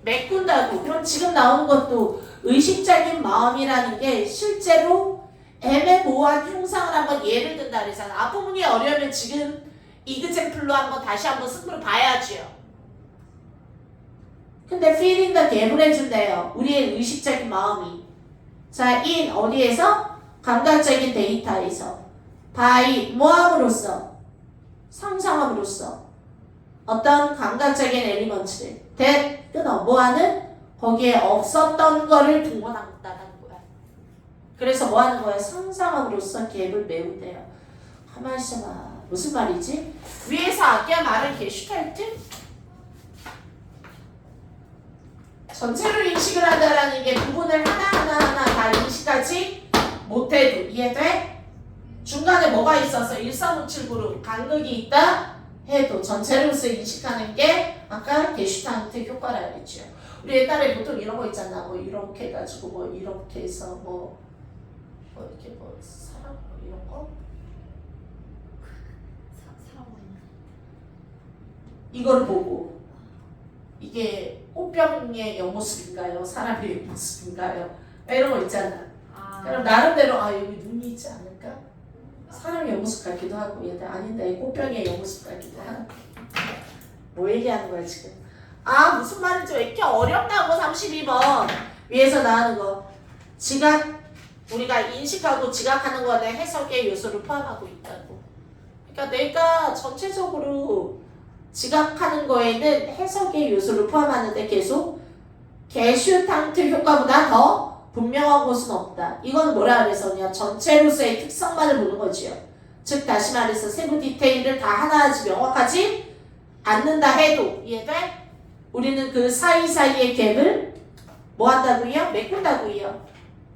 메꾼다고. 그럼 지금 나오는 것도 의식적인 마음이라는 게 실제로 애매모호한 형상을 한번 예를 든다 그랬잖아. 앞부분이 어려우면 지금 이그젠플로 한번 다시 한번 승부를 봐야지요. 근데 feeling the 갭을 해준대요. 우리의 의식적인 마음이. 자, in 어디에서? 감각적인 데이터에서. by 뭐함으로써? 상상함으로써. 어떤 감각적인 엘리먼트를 that 끊어 뭐하는? 거기에 없었던 거를 동원한다는 거야. 그래서 뭐하는 거야? 상상함으로써 갭을 메운대요. 가만히 있어봐. 무슨 말이지? 위에서 아까 말한 게슈탈트? 전체를 인식을 한다라는 게 부분을 하나하나 다 인식하지 못해도 이해돼? 중간에 뭐가 있어서 13579로 간극이 있다 해도 전체로서 인식하는 게 아까 게슈탈트 효과라 그랬죠. 우리 옛날에 보통 이런 거 있잖아. 뭐 이렇게 해가지고 뭐 이렇게 해서 뭐 이렇게 뭐 사람 뭐 이런 거 이거를 보고 이게 꽃병의 옆모습인가요? 사람의 옆모습인가요? 이런 거 있잖아. 그럼 나름대로 여기 눈이 있지 않을까? 사람의 옆모습 같기도 하고 얘들 아닌데 꽃병의 옆모습 같기도 하고 뭐 얘기하는 거야 지금? 무슨 말인지 왜 이렇게 어렵다고 32번 위에서 나오는 거 지각 우리가 인식하고 지각하는 거는 해석의 요소를 포함하고 있다고. 그러니까 내가 전체적으로 지각하는 거에는 해석의 요소를 포함하는데 계속 게슈탈트 효과보다 더 분명한 곳은 없다. 이건 뭐라 그래서냐? 전체로서의 특성만을 보는 거지요. 즉 다시 말해서 세부 디테일을 다 하나같이 명확하지 않는다 해도 이해돼? 우리는 그 사이사이의 갭을 뭐 한다고요? 메꾼다고요.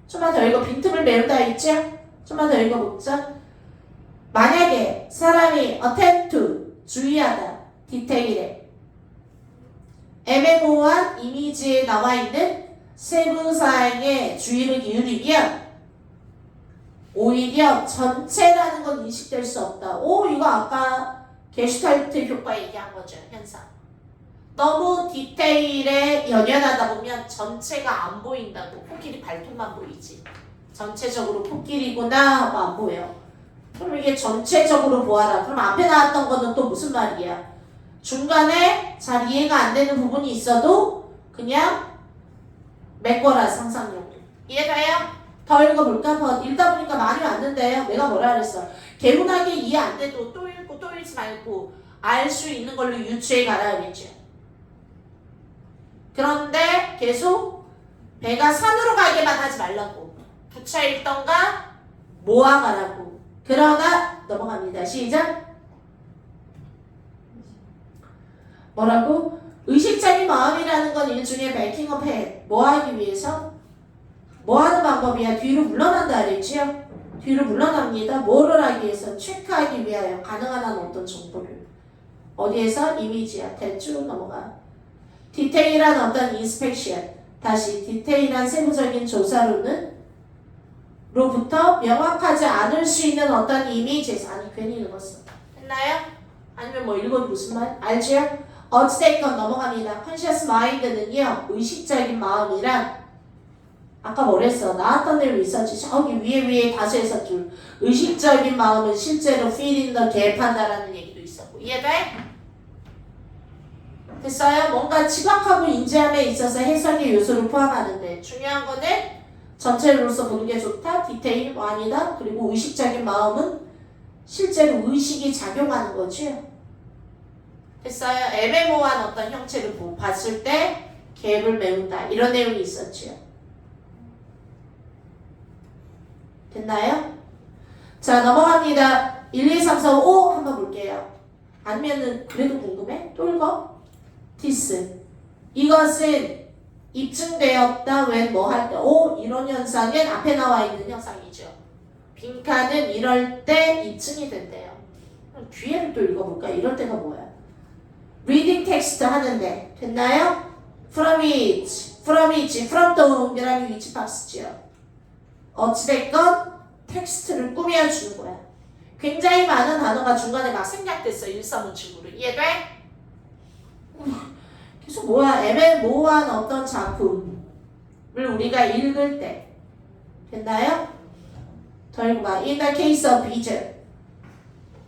좀만 더 읽어. 빈틈을 메운다 했죠? 좀만 더 읽어보자. 만약에 사람이 attend to 주의하다 디테일에 애매모호한 이미지에 나와 있는 세부사항에 주의를 기울이면 오히려 전체라는 건 인식될 수 없다. 오, 이거 아까 게슈탈트 효과 얘기한 거죠. 현상. 너무 디테일에 연연하다 보면 전체가 안 보인다고. 코끼리 발톱만 보이지. 전체적으로 코끼리구나 하고 안 보여. 그럼 이게 전체적으로 보아라. 그럼 앞에 나왔던 거는 또 무슨 말이야? 중간에 잘 이해가 안 되는 부분이 있어도 그냥 메꿔라 상상력으로. 이해가요? 더 읽어볼까? 더 읽다 보니까 말이 왔는데요. 내가 뭐라 그랬어? 개운하게 이해 안 돼도 또 읽고 또 읽지 말고 알 수 있는 걸로 유추해 가라 그랬죠. 그런데 계속 배가 산으로 가게만 하지 말라고. 붙여 읽던가 모아 가라고. 그러나 넘어갑니다. 시작. 뭐라고? 의식적인 마음이라는 건 일종의 메이킹업 해. 뭐 하기 위해서? 뭐 하는 방법이야? 뒤로 물러난다 그랬지요? 뒤로 물러납니다. 뭐를 하기 위해서? 체크하기 위하여 가능한 한 어떤 정보를. 어디에서? 이미지야. 대충 넘어가. 디테일한 어떤 인스펙션. 다시 디테일한 세부적인 조사로는 로부터 명확하지 않을 수 있는 어떤 이미지에서. 아니 괜히 읽었어. 했나요? 아니면 뭐 읽어도 무슨 말? 알죠? 어찌됐건 넘어갑니다. conscious mind는요 의식적인 마음이란 아까 뭐랬어? 나왔던 내용 있었지. 저기 위에 다수에서 줄 의식적인 마음은 실제로 feeling the gap 한다라는 얘기도 있었고. 이해돼? 됐어요? 뭔가 지각하고 인지함에 있어서 해석의 요소를 포함하는데 중요한 거는 전체로서 보는 게 좋다. 디테일 뭐 아니다. 그리고 의식적인 마음은 실제로 의식이 작용하는 거죠. 됐어요? 애매모호한 어떤 형체를 봤을 때 갭을 메운다. 이런 내용이 있었죠. 됐나요? 자 넘어갑니다. 1, 2, 3, 4, 5 한번 볼게요. 아니면은 그래도 궁금해? 또 읽어? 디스. 이것은 입증되었다. 웬 뭐 할 때. 오 이런 현상은 앞에 나와 있는 현상이죠. 빈칸은 이럴 때 입증이 된대요. 그럼 뒤에를 또 읽어볼까? 이럴 때가 뭐야? reading text 하는데 됐나요? from which from 동그라미 which 박스죠. 어찌됐건 텍스트를 꾸며주는 거야. 굉장히 많은 단어가 중간에 막 생략됐어. 일사문칙으로. 이해돼? 계속 뭐야? 애매모호한 어떤 작품을 우리가 읽을 때 됐나요? 더 읽어봐. In the case of vision.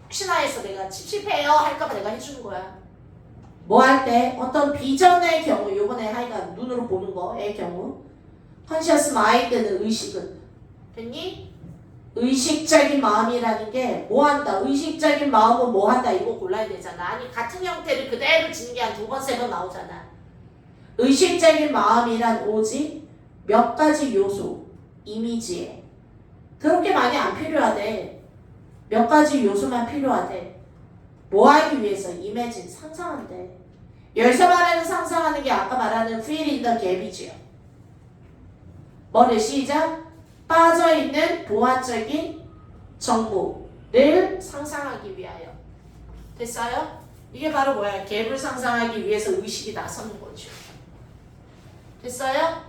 혹시나 해서 내가 찝찝해요 할까봐 내가 해주는 거야. 뭐 할 때? 어떤 비전의 경우, 요번에 하여간 눈으로 보는 거의 경우 conscious mind는 의식은 됐니? 의식적인 마음이라는 게 뭐 한다? 의식적인 마음은 뭐 한다? 이거 골라야 되잖아. 아니 같은 형태를 그대로 지는 게 한 두 번, 세 번 나오잖아. 의식적인 마음이란 오직 몇 가지 요소, 이미지에 그렇게 많이 안 필요하대. 몇 가지 요소만 필요하대. 뭐 하기 위해서? 이미진, 상상한대. 여기서 말하는 상상하는 게 아까 말하는 feel in the gap이지요. 뭐를 시작? 빠져있는 보완적인 정보를 상상하기 위하여. 됐어요? 이게 바로 뭐야? 갭을 상상하기 위해서 의식이 나서는 거죠. 됐어요?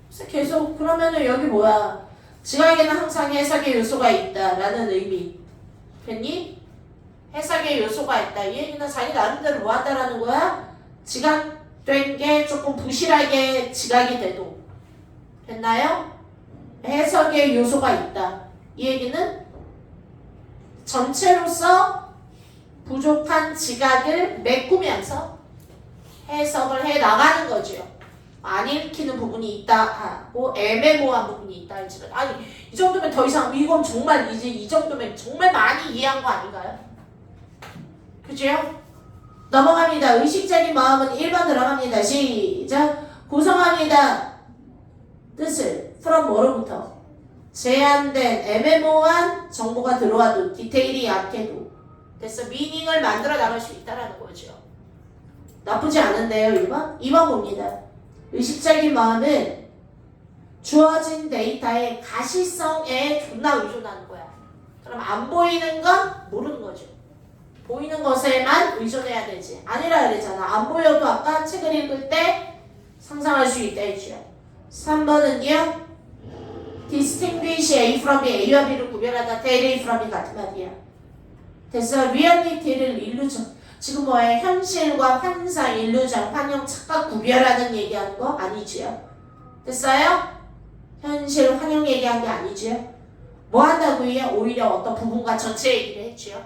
그래서 계속 그러면은 여기 뭐야? 지각에는 항상 해석의 요소가 있다라는 의미. 됐니? 해석의 요소가 있다. 이 얘기는 자기 나름대로 뭐 한다라는 거야? 지각된 게 조금 부실하게 지각이 돼도. 됐나요? 해석의 요소가 있다. 이 얘기는 전체로서 부족한 지각을 메꾸면서 해석을 해 나가는 거죠. 안 읽히는 부분이 있다 하고 애매모호한 부분이 있다 할지라도 아니 이 정도면 더 이상 이건 정말 이제 이 정도면 정말 많이 이해한 거 아닌가요? 그죠? 넘어갑니다. 의식적인 마음은 1번 들어갑니다. 시작. 구성합니다. 뜻을 from 뭐로부터? 제한된 애매모호한 정보가 들어와도 디테일이 약해도 됐어. 미닝을 만들어 나갈 수 있다라는 거죠. 나쁘지 않은데요. 1번? 2번 봅니다. 의식적인 마음은 주어진 데이터의 가시성에 존나 의존하는 거야. 그럼 안 보이는 건 모르는 거죠. 보이는 것에만 의존해야 되지. 아니라 그랬잖아. 안 보여도 아까 책을 읽을 때 상상할 수 있다 했죠. 3번은요. distinguish A from B, A와 B를 구별하다 tell A from B 같은 말이야. 됐어. reality를 illusion. 지금 뭐예요? 현실과 환상, 일루전, 환영, 착각 구별하는 얘기하는 거 아니지요? 됐어요? 현실, 환영 얘기한 게 아니지요? 뭐 한다고요? 오히려 어떤 부분과 전체 얘기를 했지요?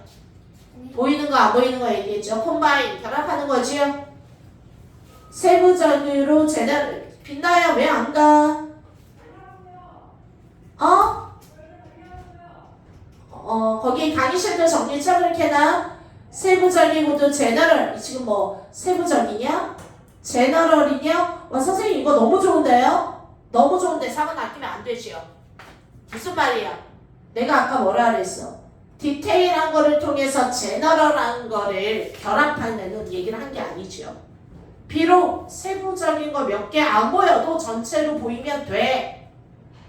보이는 거, 안 보이는 거 얘기했죠? 콤바인, 결합하는 거지요? 세부적으로 제대로 빛나야 왜 안 가? 거기 강의실도 정리쳐 그렇게 나 세부적이고도 제너럴 지금 뭐 세부적이냐? 제너럴이냐? 와 선생님 이거 너무 좋은데요? 너무 좋은데 4번 아끼면 안 되지요? 무슨 말이야? 내가 아까 뭐라 그랬어? 디테일한 거를 통해서 제너럴한 거를 결합하는 얘기를 한 게 아니지요. 비록 세부적인 거 몇 개 안 보여도 전체로 보이면 돼.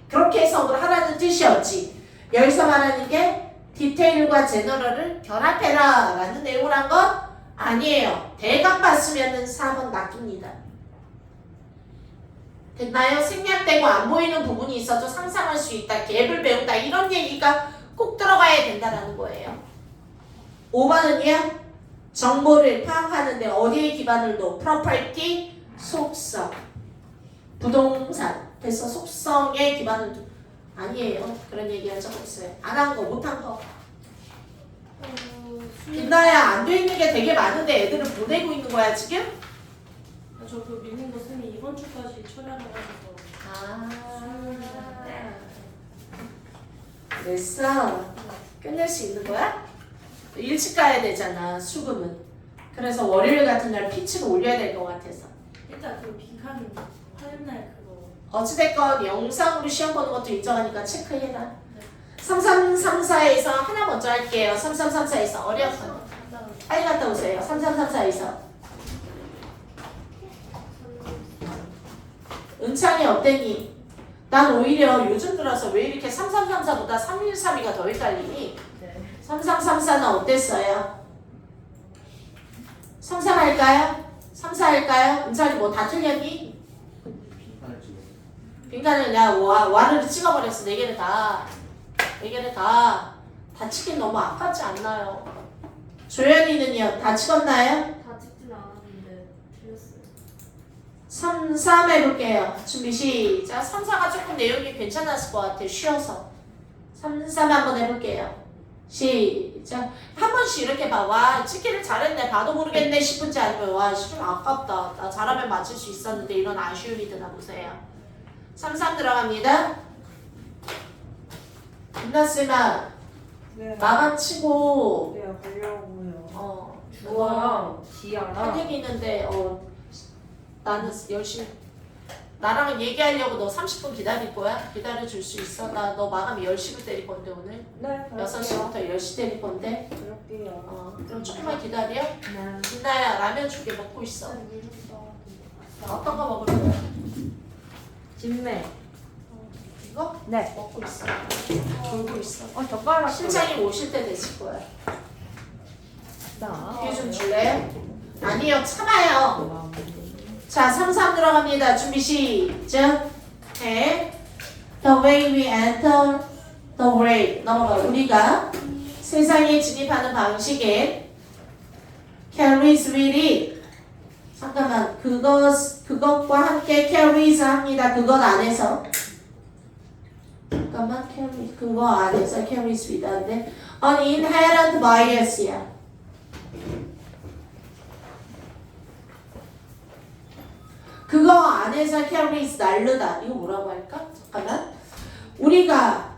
그렇게 해석을 하라는 뜻이었지. 여기서 말하는 게 디테일과 제너럴을 결합해라 라는 내용을 한 건 아니에요. 대강 봤으면 4번 낚입니다. 됐나요? 생략되고 안 보이는 부분이 있어도 상상할 수 있다. 갭을 배운다. 이런 얘기가 꼭 들어가야 된다라는 거예요. 5번은요. 정보를 파악하는데 어디에 기반을 둬? property, 속성, 부동산. 그래서 속성에 기반을 둬. 아니에요. 그런 얘기 한 적 없어요. 안 한 거, 못 한 거. 빛나야 안 돼 있는 게 되게 많은데 애들을 보내고 있는 거야 지금? 저그 밀린 거 쌤이 이번 주까지 처리하려고 됐어. 끝낼 수 있는 거야? 일찍 가야 되잖아 수금은. 그래서 월요일 같은 날 피치를 올려야 될 것 같아서. 일단 그 빈칸 화요일날 그거 어찌됐건 영상으로 시험 보는 것도 인정하니까 체크해라. 3334에서 하나 먼저 할게요. 3334에서 어려워. 빨리 갔다 오세요. 3334에서. 은창이 어땠니? 난 오히려 요즘 들어서 왜 이렇게 3334보다 3132가 더 헷갈리니? 3334는 어땠어요? 33 할까요? 34 할까요? 은창이 뭐 다 틀렸니? 빈칸을 내가 와르르 찍어버렸어. 4개를 다. 4개를 다. 다 치긴 너무 아깝지 않나요? 조연이는요? 다 찍었나요? 다 찍진 않았는데 틀렸어요. 3, 3 해볼게요. 준비 시작. 3, 4가 조금 내용이 괜찮았을 것 같아. 쉬어서. 3, 3 한번 해볼게요. 시작. 한 번씩 이렇게 봐. 와 찍기를 잘했네. 봐도 모르겠네 싶은지 아니면 와 좀 아깝다. 나 잘하면 맞출 수 있었는데 이런 아쉬움이 드나 보세요. 3, 3 들어갑니다. 김나쌤아 네. 마감 치고 네, 가려고요. 주아랑 할 지아랑 얘기 있는데 나는 열심히 나랑 얘기하려고 너 30분 기다릴 거야? 기다려줄 수 있어? 나 너 마감 10시부터 때릴 건데 오늘 네, 6시부터 10시 때릴 건데 그럴게요. 그럼 조금만 기다려. 네. 김나야 라면 두 개 먹고 있어. 어떤 거 먹을 거야? 진매. 이거? 네. 먹고 있어. 돌고 있어. 젓가락. 실장님 오실 때 됐을 거야. 나. 이게 좀 줄래요? 아니요 참아요. 자 3, 3 들어갑니다. 준비 시작. 해. The way we enter the way. 넘어가. 우리가 세상에 진입하는 방식에 carries with it. 잠깐만 그것과 함께 carries 합니다. 그것 안에서 잠깐만 carry 그거 안에서 carries with 한데 an inherent bias야. 그거 안에서 carries 날르다. 이거 뭐라고 할까? 잠깐만. 우리가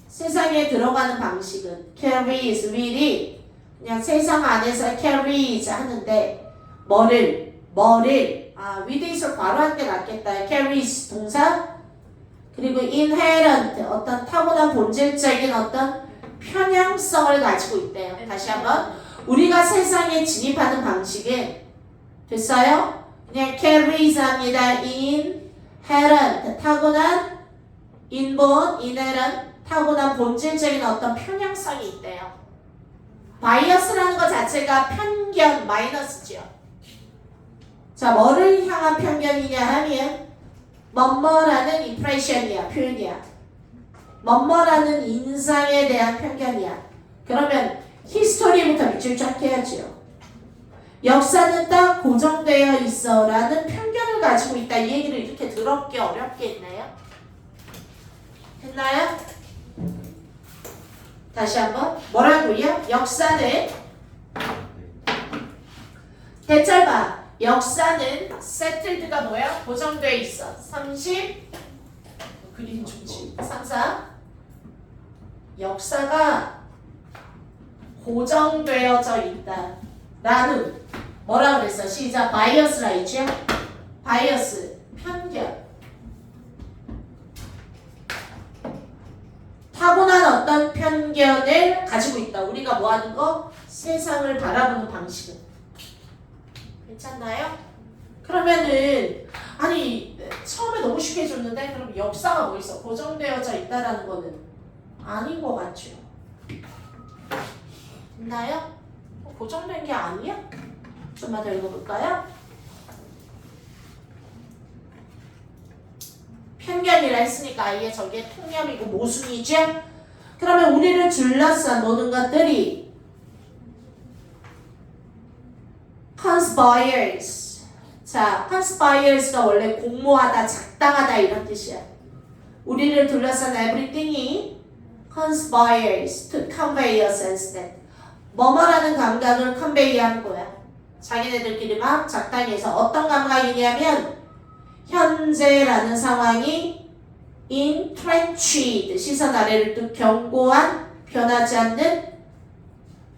세상에 들어가는 방식은 carries will이 그냥 세상 안에서 carries 하는데 뭐를 with 있을 바로 한 게 낫겠다. carries 동사 그리고 inherent 어떤 타고난 본질적인 어떤 편향성을 가지고 있대요. 다시 한번 우리가 세상에 진입하는 방식은 됐어요? 그냥 carries 합니다. inherent 타고난 inborn, inherent 타고난 본질적인 어떤 편향성이 있대요. 바이어스라는 것 자체가 편견 마이너스죠. 자, 뭐를 향한 편견이냐 하면 뭐뭐라는 impression이야, 표현이야. 뭐뭐라는 인상에 대한 편견이야. 그러면 히스토리부터 밑줄 쫙 해야죠. 역사는 딱 고정되어 있어 라는 편견을 가지고 있다. 이 얘기를 이렇게 더럽게 어렵게 했나요? 했나요? 다시 한번 뭐라고요? 역사는 대절봐. 역사는 settled가 뭐야? 고정되어 있어. 30 그림 좋지. 34 역사가 고정되어져 있다. 라는 뭐라 그랬어? 시작. 바이어스라 있죠? 바이어스 편견. 타고난 어떤 편견을 가지고 있다. 우리가 뭐 하는 거? 세상을 바라보는 방식은. 괜찮나요? 그러면은 아니 처음에 너무 쉽게 해줬는데 그럼 역사가 뭐 있어? 고정되어져 있다라는 거는 아닌 것 같죠? 됐나요? 고정된 게 아니야? 좀만 더 읽어볼까요? 편견이라 했으니까 아예 저게 통념이고 모순이죠? 그러면 우리를 둘러싼 모든 것들이 conspires. 자, conspires가 원래 공모하다, 작당하다 이런 뜻이야. 우리를 둘러싼 everything이 conspires to convey a sense that 뭐뭐라는 감각을 컨베이하는 거야. 자기네들끼리 막 작당해서 어떤 감각이냐면 현재라는 상황이 entrenched 시선 아래를 또 견고한 변하지 않는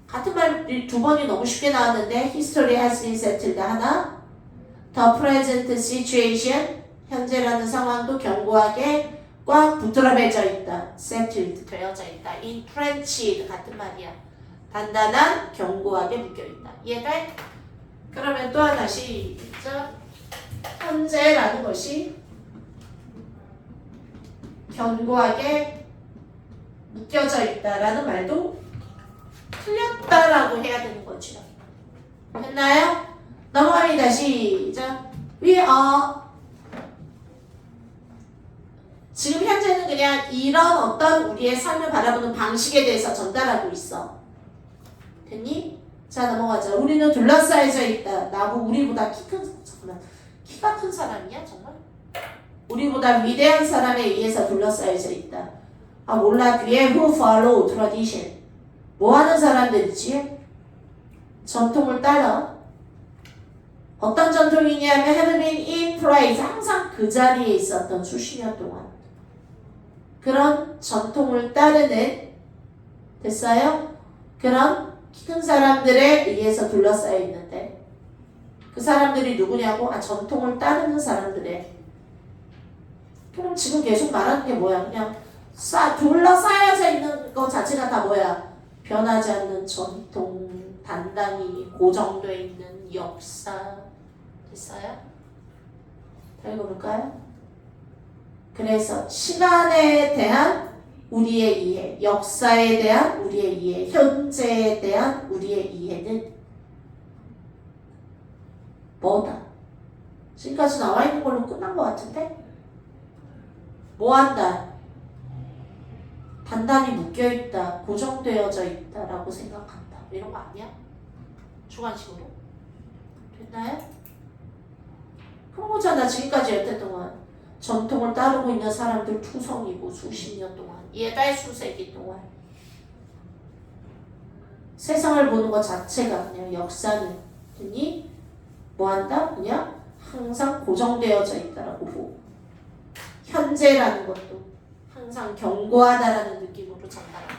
같은 말 두 번이 너무 쉽게 나왔는데 history has been settled 하나 the present situation 현재라는 상황도 견고하게 꽉 붙들어매져 있다. settled 되어져 있다. entrenched 같은 말이야. 단단한 견고하게 묶여있다. 이해돼? 그러면 또 하나 시작. 현재라는 것이 견고하게 묶여져 있다라는 말도 틀렸다라고 해야 되는 거죠. 됐나요? 넘어갑니다. 시작. We are 지금 현재는 그냥 이런 어떤 우리의 삶을 바라보는 방식에 대해서 전달하고 있어. 됐니? 자 넘어가자. 우리는 둘러싸여져 있다. 나고 우리보다 키가 큰 사람이야 정말? 우리보다 위대한 사람에 의해서 둘러싸여져 있다. 아 몰라. 뒤에 who follow tradition 뭐하는 사람들이지? 전통을 따라. 어떤 전통이냐면 have been in place 항상 그 자리에 있었던 수십 년 동안 그런 전통을 따르는 됐어요? 그런 큰 사람들에 의해서 둘러싸여 있는데 그 사람들이 누구냐고? 아 전통을 따르는 사람들에. 그럼 지금 계속 말하는 게 뭐야? 그냥 둘러싸여져 있는 거 자체가 다 뭐야? 변하지 않는 전통, 단단히 고정되어 있는 역사. 됐어요? 다 읽어볼까요? 그래서 시간에 대한 우리의 이해, 역사에 대한 우리의 이해, 현재에 대한 우리의 이해는 뭐다? 지금까지 나와 있는 걸로 끝난 것 같은데? 뭐 한다? 단단히 묶여있다, 고정되어져 있다라고 생각한다. 이런 거 아니야? 주관식으로? 됐나요? 그런 거잖아. 지금까지 여태 동안 전통을 따르고 있는 사람들 투성이고 수십 년 동안 예달 수세기 동안 세상을 보는 것 자체가 그냥 역사는 그니 뭐한다? 그냥 항상 고정되어져 있다라고 보고 현재라는 것도 항상 견고하다라는 느낌으로 전달합니다.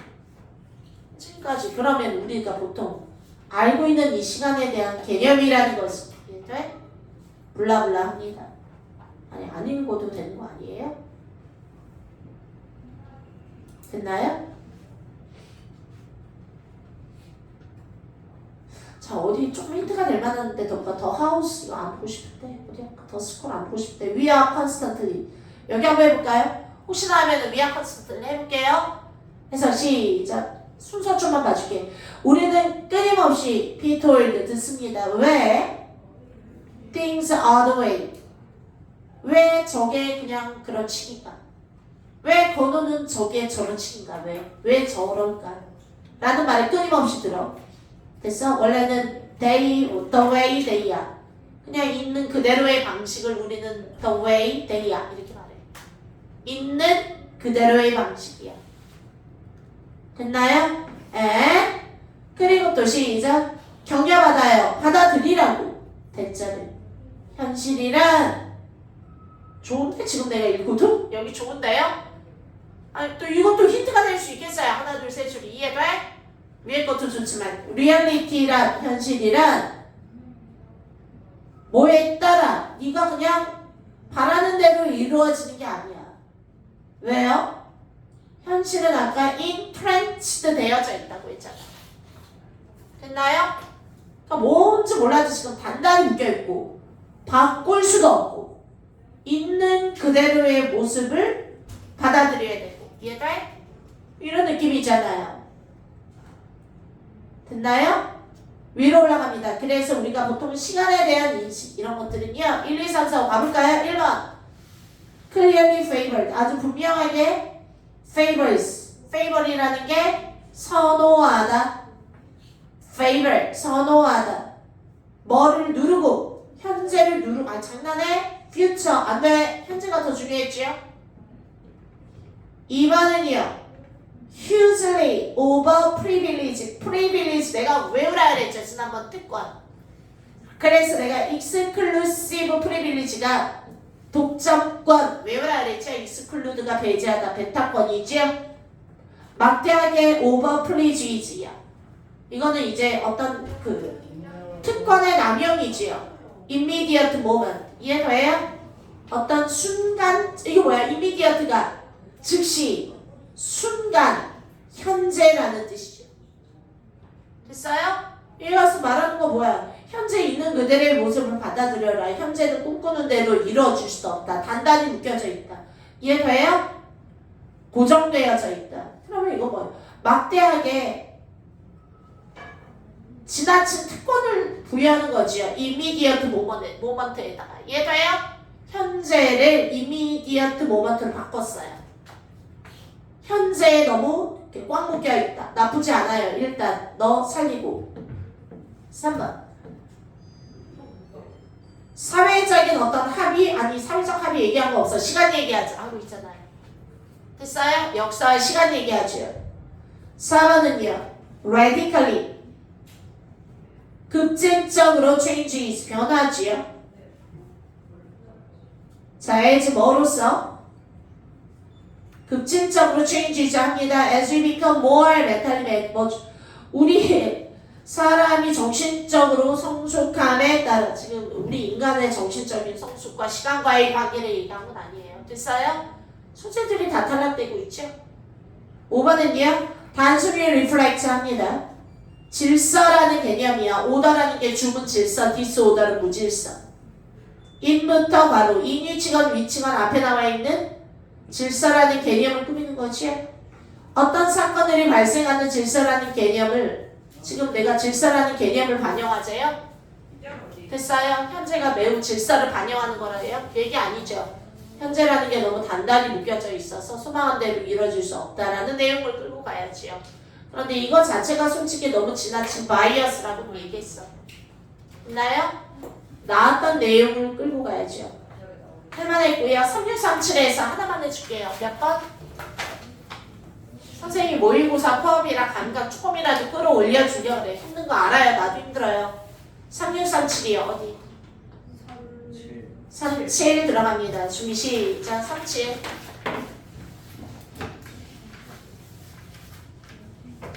지금까지 그러면 우리가 보통 알고 있는 이 시간에 대한 개념이라는 것은 이해돼? 블라블라 합니다. 아니 안 읽어도 되는 거 아니에요? 됐나요? 자 어디 좀 힌트가 될 만한데 더 하우스 이거 안 보고 싶대 어디 할까? 더 스콜 안 보고 싶대 We are constantly 여기 한번 해볼까요? 혹시나 하면은 We are constantly 해볼게요. 해서 시작 순서 좀만 봐줄게. 우리는 끊임없이 be told 듣습니다. 왜? Things are the way 왜 저게 그냥 그런 식인가? 왜 건우는 저게 저런 식인가? 왜 저럴까? 라는 말을 끊임없이 들어. 됐어? 원래는 they, the way they야. 그냥 있는 그대로의 방식을 우리는 the way they야. 이렇게 말해. 있는 그대로의 방식이야. 됐나요? 에? 그리고 또 시작. 격려받아요. 받아들이라고. 대자를. 현실이란 좋은데? 지금 내가 읽어도? 여기 좋은데요? 아니 또 이것도 힌트가 될 수 있겠어요. 하나 둘 셋 줄이 이해돼? 위에 것도 좋지만 리얼리티란 현실이란 뭐에 따라 네가 그냥 바라는 대로 이루어지는 게 아니야. 왜요? 현실은 아까 entrenched 되어져 있다고 했잖아. 됐나요? 그러니까 뭔지 몰라도 지금 단단히 묶여있고 바꿀 수도 없고 있는 그대로의 모습을 받아들여야 되고 이해돼? 이런 느낌이잖아요. 됐나요? 위로 올라갑니다. 그래서 우리가 보통 시간에 대한 인식 이런 것들은요 1, 2, 3, 4, 5 가볼까요? 1번 clearly favored 아주 분명하게 favor이라는 게 선호하다 favor 선호하다 뭐를 누르고 현재를 누르고 아니 장난해? future 안돼 현재가 더 중요했지요? 2번은요 hugely over privilege 내가 외우라 그랬죠 지난번 특권 그래서 내가 exclusive privilege가 독점권 외우라 그랬죠 exclude가 배제하다 배타권이죠 막대하게 over privilege야 이거는 이제 어떤 그 특권의 남용이지요 immediate moment 이해돼요? 어떤 순간 이게 뭐야 immediate가 즉시 순간 현재라는 뜻이죠. 됐어요? 이어서 말하는 거 뭐야? 현재 있는 그대로의 모습을 받아들여라. 현재는 꿈꾸는 대로 이루어질 수 없다. 단단히 묶여져 있다. 이해돼요? 고정되어져 있다. 그러면 이거 뭐야? 막대하게 지나친 특권을 부여하는 거지요. immediate moment에다가. 이해돼요? 현재를 immediate moment로 바꿨어요. 현재에 너무 꽉 묶여있다. 나쁘지 않아요. 일단 너 살리고 3번 사회적인 어떤 합의 아니 사회적 합의 얘기한 거 없어. 시간 얘기하자 하고 있잖아요. 됐어요? 역사와 시간 얘기하죠. 4번은요 radically 급진적으로 changes 변하지요. 자 as 뭐로써 급진적으로 change 합니다. As we become more mentally 우리 사람이 정신적으로 성숙함에 따라 지금 우리 인간의 정신적인 성숙과 시간과의 관계를 얘기한 건 아니에요. 됐어요? 소재들이 다 탈락되고 있죠? 5번은요. 단순히 reflect 합니다. 질서라는 개념이야. 오더라는 게 주문 질서, 디스오더는 무질서. 인부터 바로 인위치건 위치건 앞에 나와 있는 질서라는 개념을 꾸미는 거지. 어떤 사건들이 발생하는 질서라는 개념을 지금 내가 질서라는 개념을 반영하세요? 됐어요? 현재가 매우 질서를 반영하는 거라요? 그 얘기 아니죠. 현재라는 게 너무 단단히 묶여져 있어서 소망한 대로 이루어질 수 없다라는 내용을 끌고 가야지요. 그런데 이거 자체가 솔직히 너무 지나친 바이어스라고 얘기했어. 있나요? 나왔던 내용을 끌고 가야죠. 할만했고요. 3637에서 하나만 해줄게요. 몇 번? 선생님이 모의고사 포함이라 감각 조금이라도 끌어올려주려 그래. 힘든 거 알아요. 나도 힘들어요. 3637이요. 어디? 7 37 들어갑니다. 준비 시작. 37.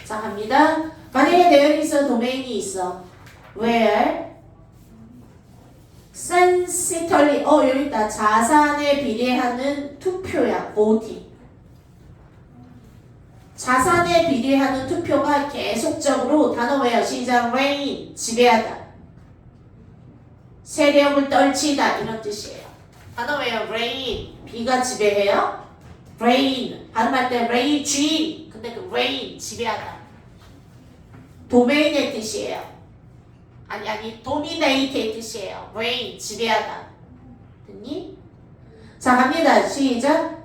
자 갑니다. 만약에 there is 도메인이 있어. where sensibly 여기 있다. 자산에 비례하는 투표야. voting. 자산에 비례하는 투표가 계속적으로 단어 외워. 시작. reign 지배하다. 세력을 떨치다 이런 뜻이에요. 단어 외워. reign 비가 지배해요. reign 발음할 때 rage 근데 그 reign 지배하다. 도메인의 뜻이에요. 아니 dominate의 뜻이에요. reign 지배하다. 됐니? 자 갑니다. 시작.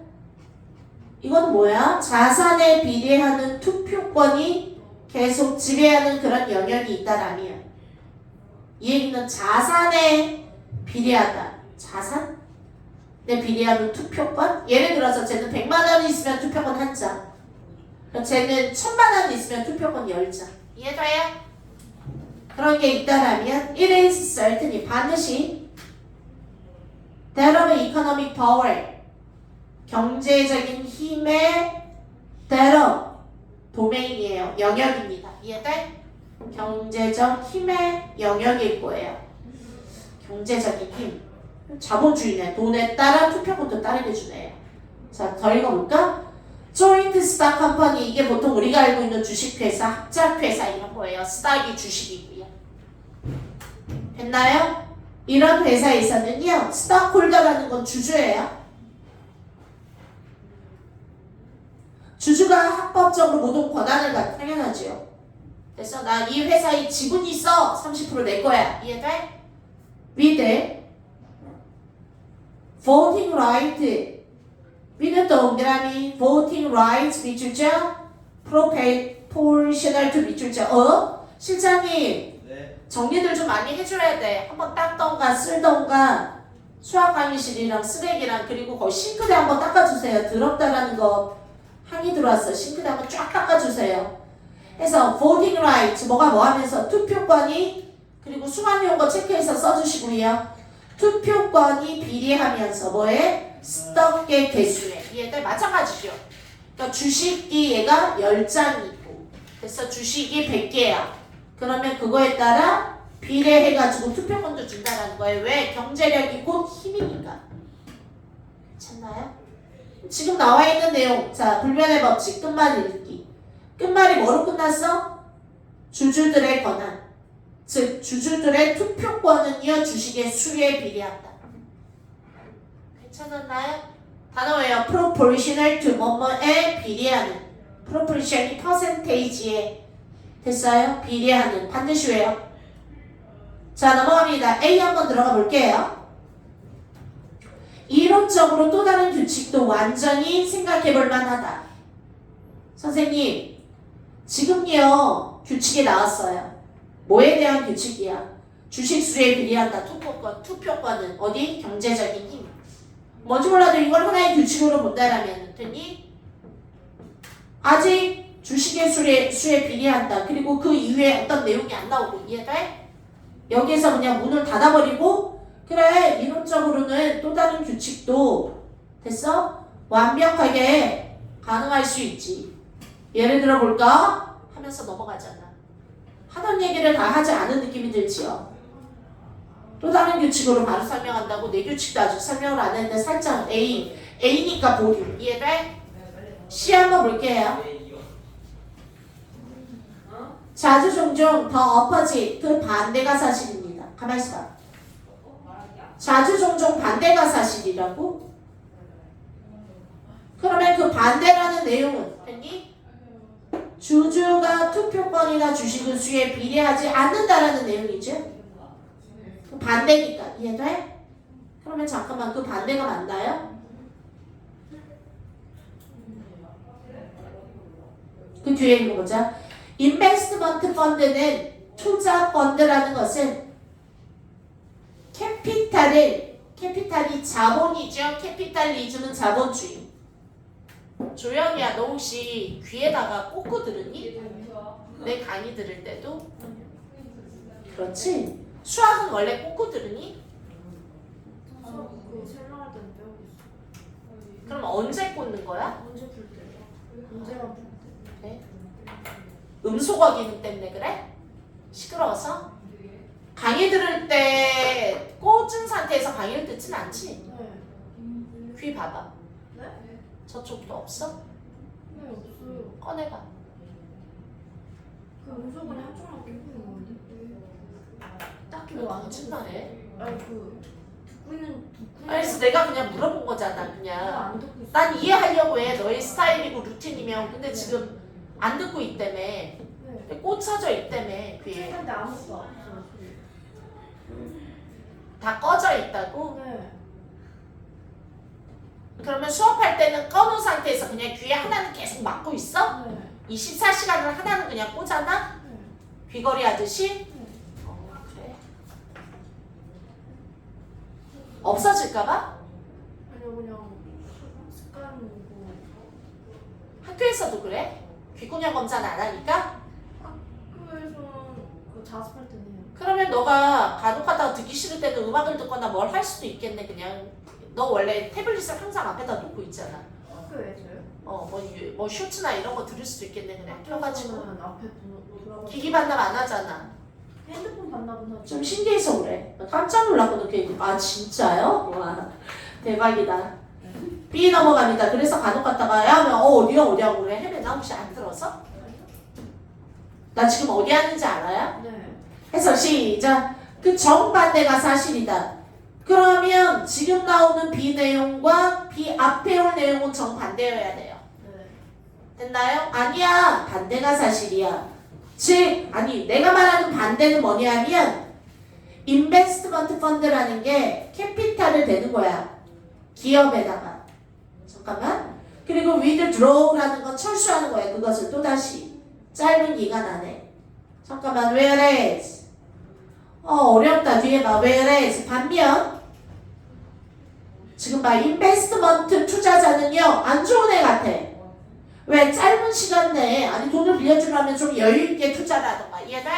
이건 뭐야? 자산에 비례하는 투표권이 계속 지배하는 그런 영역이 있다라면 이 얘기는 자산에 비례하다. 자산에 비례하는 투표권? 예를 들어서 쟤는 100만 원 있으면 투표권 1장. 쟤는 1000만 원 있으면 투표권 10장. 이해가요? 그런 게 있다라면 it is certainly 반드시 that of economic power 경제적인 힘의 that of 도메인이에요. 영역입니다. 이해돼? 경제적 힘의 영역일 거예요. 경제적인 힘. 자본주의네. 돈에 따라 투표권도 따르게 주네요. 자, 더 읽어볼까? 조인트 스탁 컴퍼니 이게 보통 우리가 알고 있는 주식회사, 합작회사 이런 거예요. 스탁이 주식이고요. 됐나요? 이런 회사에서는요. 스탁홀더라는 건 주주예요. 주주가 합법적으로 모든 권한을 갖고 당연하죠. 그래서 나 이 회사에 지분이 있어. 30% 낼 거야. 이해돼? with voting right with 동그라미 voting rights 밑줄자 proportional to 밑줄자 실장님 네. 정리들 좀 많이 해줘야 돼. 한번 닦던가 쓸던가 수학 강의실이랑 쓰레기랑 그리고 거기 싱크대 한번 닦아주세요. 더럽다라는 거 항의 들어왔어. 싱크대 한번 쫙 닦아주세요. 해서 voting rights 뭐가 뭐 하면서 투표권이 그리고 수많은 용어 체크해서 써주시고요. 투표권이 비례하면서 뭐에? 스톡의 개수에. 얘들 마찬가지죠. 그러니까 주식이 얘가 10장이고 그래서 주식이 100개야. 그러면 그거에 따라 비례해가지고 투표권도 준다는 거예요. 왜? 경제력이 곧 힘이니까. 괜찮나요? 지금 나와 있는 내용. 자, 불변의 법칙 끝말 읽기. 끝말이 뭐로 끝났어? 주주들의 권한. 즉 주주들의 투표권은요 주식의 수에 비례한다. 괜찮았나요? 단어예요. proportional to 뭐뭐에 비례하는. proportion이 percentage에 됐어요? 비례하는. 반드시 왜요? 자 넘어갑니다. A 한번 들어가 볼게요. 이론적으로 또 다른 규칙도 완전히 생각해 볼 만하다. 선생님 지금요 규칙이 나왔어요. 뭐에 대한 규칙이야? 주식수에 비례한다. 투표권은 어디? 경제적인 힘. 뭔지 몰라도 이걸 하나의 규칙으로 본다라면 됐니? 아직 주식의 수에 비례한다. 그리고 그 이후에 어떤 내용이 안 나오고 이해돼? 여기에서 그냥 문을 닫아버리고 그래 이론적으로는 또 다른 규칙도 됐어? 완벽하게 가능할 수 있지. 예를 들어 볼까? 하면서 넘어가잖아. 하던 얘기를 다 하지 않은 느낌이 들지요. 또 다른 규칙으로 바로 설명한다고 내 규칙도 아직 설명을 안 했는데 살짝 A니까 보류. 이해돼? C 한번 볼게요. 자주 종종 더 opposite 그 반대가 사실입니다. 가만히 있어봐. 자주 종종 반대가 사실이라고? 그러면 그 반대라는 내용은 됐니? 주주가 투표권이나 주식의 수에 비례하지 않는다라는 내용이죠. 그 반대니까 이해돼? 그러면 잠깐만 그 반대가 맞나요? 그 뒤에 읽어보자. 인베스트먼트 펀드는 투자 펀드라는 것은 캐피탈이 자본이죠. 캐피탈리즘은 자본주의. 조영이야, 너 혹시 귀에다가 꽂고 들으니? 내 강의 들을 때도? 그렇지. 수학은 원래 꽂고 들으니? 그럼 언제 꽂는 거야? 언제 풀 때요? 언제만 풀 때? 그래? 음소거 기능 때문에 그래? 시끄러워서? 강의 들을 때 꽂은 상태에서 강의를 듣진 않지? 네. 귀 봐봐. 네? 저쪽도 없어? 네, 없어요. 꺼내봐. 그 음소거는 한쪽만 끼고 있는 건데. 딱히 왜 뭐안 거짓말해? 아니 그 듣고 있는 그래서 내가 그냥 물어본 거잖아. 그냥. 안 듣고 있어. 난 이해하려고 해. 너의 스타일이고 루틴이면. 근데 지금 안 듣고 있다며. 네. 꽂혀져 있다며. 귀에. 근데 아무것도 없어요. 다 꺼져 있다고? 네. 그러면 수업할 때는 꺼놓은 상태에서 그냥 귀에 하나는 계속 막고 있어? 네. 24시간을 하나는 그냥 꽂아놔? 네. 귀걸이 하듯이? 네. 그래. 없어질까봐? 아니요 그냥 습관이고. 학교에서도 그래? 귀구녕 검사는 안 하니까? 학교에서는 그 자습할 때는 해요. 그러면 너가 간혹하다가 듣기 싫을 때는 음악을 듣거나 뭘 할 수도 있겠네. 그냥 너 원래 태블릿을 항상 앞에다 놓고 있잖아. 학교에서요? 뭐 쇼츠나 이런 거 들을 수도 있겠네. 그냥 켜가지고. 학교에서는 앞에 돌아가서 기기 반납 안 하잖아. 핸드폰 반납은 하죠. 좀 신기해서 그래. 나 깜짝 놀랐거든. 아 진짜요? 와 대박이다. B 넘어갑니다. 그래서 간혹 갔다가 야 하면 어디야 그래. 헤매나 혹시 안 들어서? 나 지금 어디 하는지 알아요? 네. 해서 시작. 그 정반대가 사실이다. 그러면 지금 나오는 B 내용과 B 앞에 올 내용은 정반대여야 돼요. 네. 됐나요? 아니야. 반대가 사실이야. 즉, 아니 내가 말하는 반대는 뭐냐면 인베스트먼트 펀드라는 게 캐피탈을 대는 거야. 기업에다가. 잠깐만. 그리고 withdraw라는 건 철수하는 거야. 그것을 또다시 짧은 기간 안에. 잠깐만. whereas 어렵다. 뒤에 봐. whereas 반면 지금 봐. 인베스트먼트 투자자는요. 안 좋은 애 같아. 왜? 짧은 시간 내에 아니 돈을 빌려주려면 좀 여유있게 투자를 하던가. 이해돼?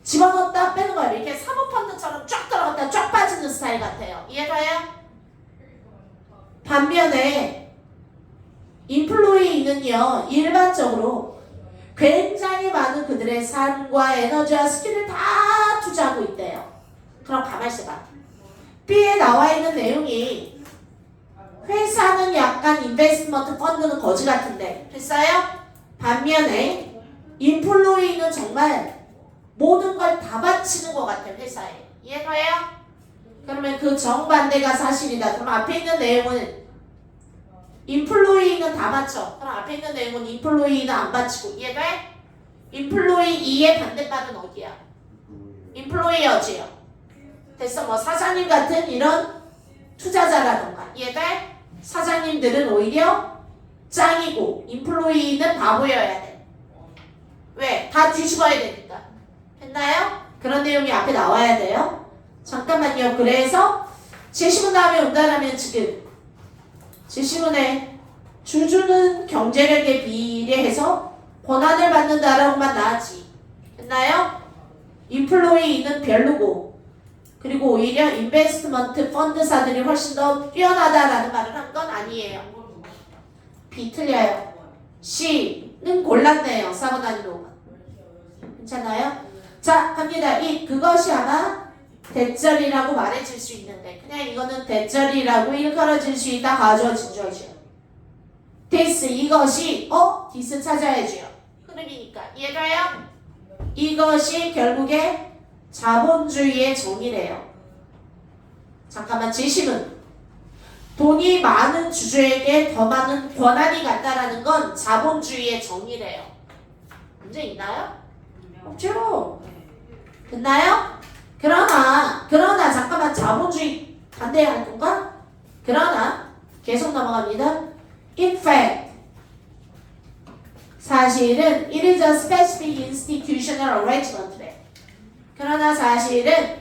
집어넣었다 빼는 거야. 이렇게 사모펀드처럼 쫙 들어갔다 쫙 빠지는 스타일 같아요. 이해가요? 반면에 인플로이는요. 일반적으로 굉장히 많은 그들의 삶과 에너지와 스킬을 다 투자하고 있대요. 그럼 가만히 있어봐. B에 나와 있는 내용이 회사는 약간 인베스트먼트 펀드는 거지 같은데 됐어요? 반면에 인플로이는 정말 모든 걸 다 바치는 것 같아 회사에. 이해가요? 그러면 그 정반대가 사실이다. 그럼 앞에 있는 내용은 인플로이는 다 바쳐. 그럼 앞에 있는 내용은 인플로이는 안 바치고. 이해돼? 인플로이 2의 반대말은 어디야? 인플로이어지요. 됐어? 뭐 사장님 같은 이런 투자자라던가. 이해돼? 사장님들은 오히려 짱이고 인플로이는 바보여야 돼. 왜? 다 뒤집어야 되니까. 됐나요? 그런 내용이 앞에 나와야 돼요. 잠깐만요. 그래서 제시문 다음에 온다라면 지금 제시문에 주주는 경제력에 비례해서 권한을 받는다라고만 나왔지. 됐나요? 인플로이는 별로고 그리고 오히려 인베스트먼트 펀드사들이 훨씬 더 뛰어나다라는 말을 한 건 아니에요. B 틀려요. C는 골랐네요. 4번 아니로. 괜찮아요? 자 갑니다. 그것이 아마 대절이라고 말해질 수 있는데 그냥 이거는 대절이라고 일컬어질 수 있다. 가져진 거죠. this 이것이 this 찾아야죠. 흐름이니까. 이해가요? 이것이 결국에 자본주의의 정의래요. 잠깐만. 지심은 돈이 많은 주주에게 더 많은 권한이 간다라는 건 자본주의의 정의래요. 문제 있나요? 없죠. 됐나요? 그러나 잠깐만. 자본주의 반대할 건가? 그러나 계속 넘어갑니다. In fact 사실은 it is a specific institutional arrangement래. 그러나 사실은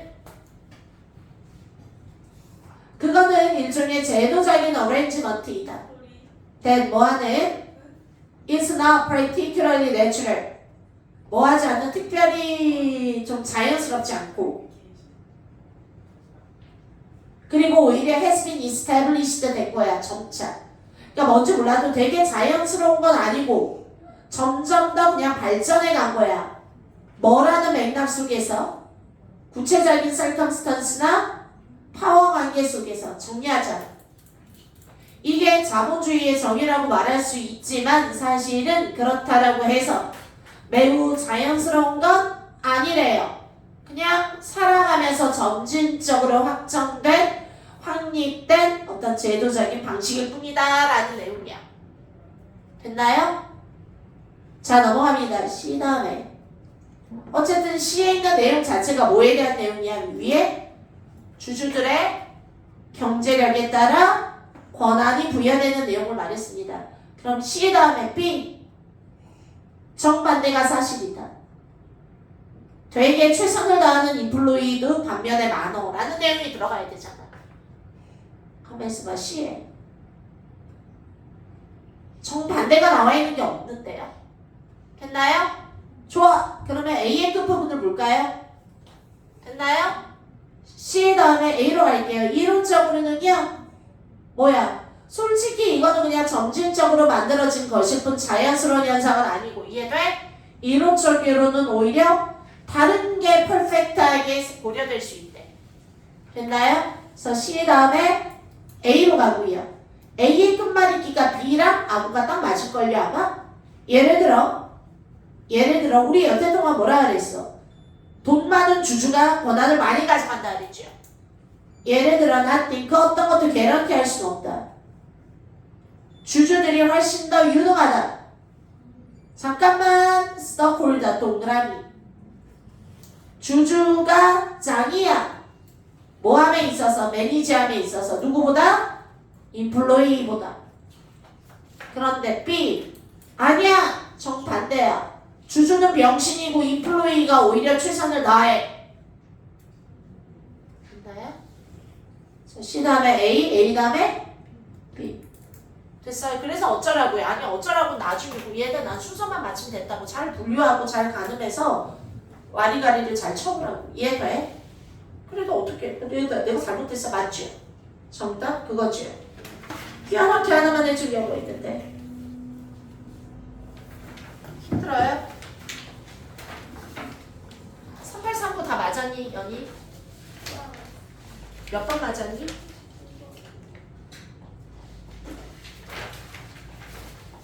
그거는 일종의 제도적인 어레인지먼트이다. that 뭐하는 is not particularly natural. 뭐하지 않는 특별히 좀 자연스럽지 않고 그리고 오히려 has been established 된 거야. 점차. 그러니까 뭔지 몰라도 되게 자연스러운 건 아니고 점점 더 그냥 발전해 간 거야. 뭐라는 맥락 속에서? 구체적인 circumstance나 파워 관계 속에서. 정리하자. 이게 자본주의의 정의라고 말할 수 있지만 사실은 그렇다라고 해서 매우 자연스러운 건 아니래요. 그냥 살아가면서 점진적으로 확정된, 확립된 어떤 제도적인 방식일 뿐이다 라는 내용이야. 됐나요? 자, 넘어갑니다. C 다음에 어쨌든 C에 있는 내용 자체가 뭐에 대한 내용이야? 위에 주주들의 경제력에 따라 권한이 부여되는 내용을 말했습니다. 그럼 C 다음에 B 정반대가 사실이다. 되게 최선을 다하는 인플로이도 반면에 많어 라는 내용이 들어가야 되잖아. 가만있어 봐. C에 정반대가 나와 있는 게 없는데요. 됐나요? 좋아. 그러면 A의 끝부분을 볼까요? 됐나요? C 다음에 A로 갈게요. 이론적으로는요. 뭐야? 솔직히 이거는 그냥 점진적으로 만들어진 것일 뿐 자연스러운 현상은 아니고 이해돼? 이론적으로는 오히려 다른 게 퍼펙트하게 고려될 수 있대. 됐나요? 그래서 C 다음에 A로 가고요. A의 끝말잇기가 B랑 아구가 딱 맞을걸요 아마? 예를 들어 우리 여태 동안 뭐라 그랬어? 돈 많은 주주가 권한을 많이 가져간다 그랬죠. 예를 들어 nothing, 그 어떤 것도 개런티 할 수는 없다. 주주들이 훨씬 더 유능하다. 잠깐만 스톡홀더 동그라미. 주주가 짱이야. 뭐함에 있어서? 매니지함에 있어서 누구보다? 인플로이보다. 그런데 B 아니야. 정반대야. 주주는 병신이고 인플로이가 오히려 최선을 다해. 됐나요? C 다음에 A 다음에 B. 됐어요. 그래서 어쩌라고요? 아니 어쩌라고 나중이고 얘들 난 순서만 맞추면 됐다고 잘 분류하고 잘 가늠해서 와리가리를 잘 쳐보라고. 이해돼? 그래도 어떻게 내가 잘못했어. 맞죠? 정답 그거죠. 피아노키 하나만 해주려고 했는데 힘들어요? 3839 다 맞았니? 연희? 몇 번 맞았니?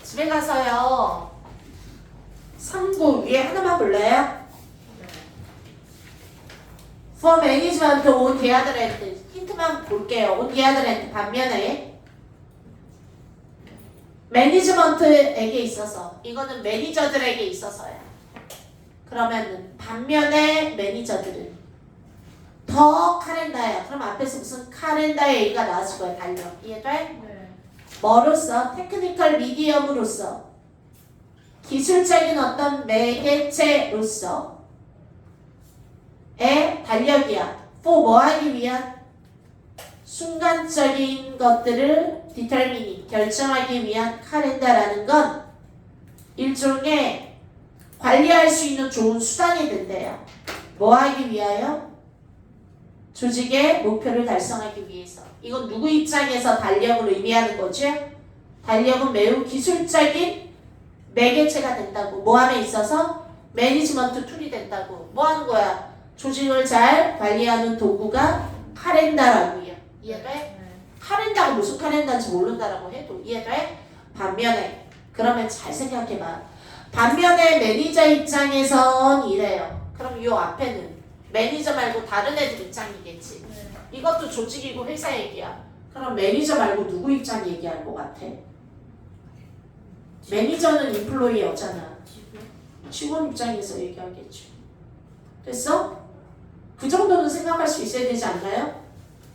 집에 가서요 3구 위에 하나만 볼래요? For management on the other hand 힌트만 볼게요. on the other hand 반면에 매니지먼트에게 있어서 이거는 매니저들에게 있어서야. 그러면 반면에 매니저들은 더 카렌다야. 그럼 앞에서 무슨 카렌다의 얘기가 나왔을 거야. 달력. 이해돼? 네. 뭐로서? 테크니컬 미디엄으로서 기술적인 어떤 매개체로서의 달력이야. for 뭐 하기 위한? 순간적인 것들을 determining 결정하기 위한 카렌다라는 건 일종의 관리할 수 있는 좋은 수단이 된대요. 뭐 하기 위하여? 조직의 목표를 달성하기 위해서. 이건 누구 입장에서 달력을 의미하는 거죠? 달력은 매우 기술적인 매개체가 된다고. 뭐함에 있어서? 매니지먼트 툴이 된다고. 뭐 하는 거야? 조직을 잘 관리하는 도구가 카렌다라고요. 이해돼? 네. 카렌다가 무슨 카렌다인지 모른다라고 해도 이해돼? 반면에 그러면 잘 생각해봐. 반면에 매니저 입장에선 이래요. 그럼 이 앞에는 매니저 말고 다른 애들 입장이겠지. 네. 이것도 조직이고 회사 얘기야. 그럼 매니저 말고 누구 입장 얘기할 것 같아? 매니저는 인플로이어잖아. 직원 입장에서 얘기하겠죠. 됐어? 그 정도는 생각할 수 있어야 되지 않나요?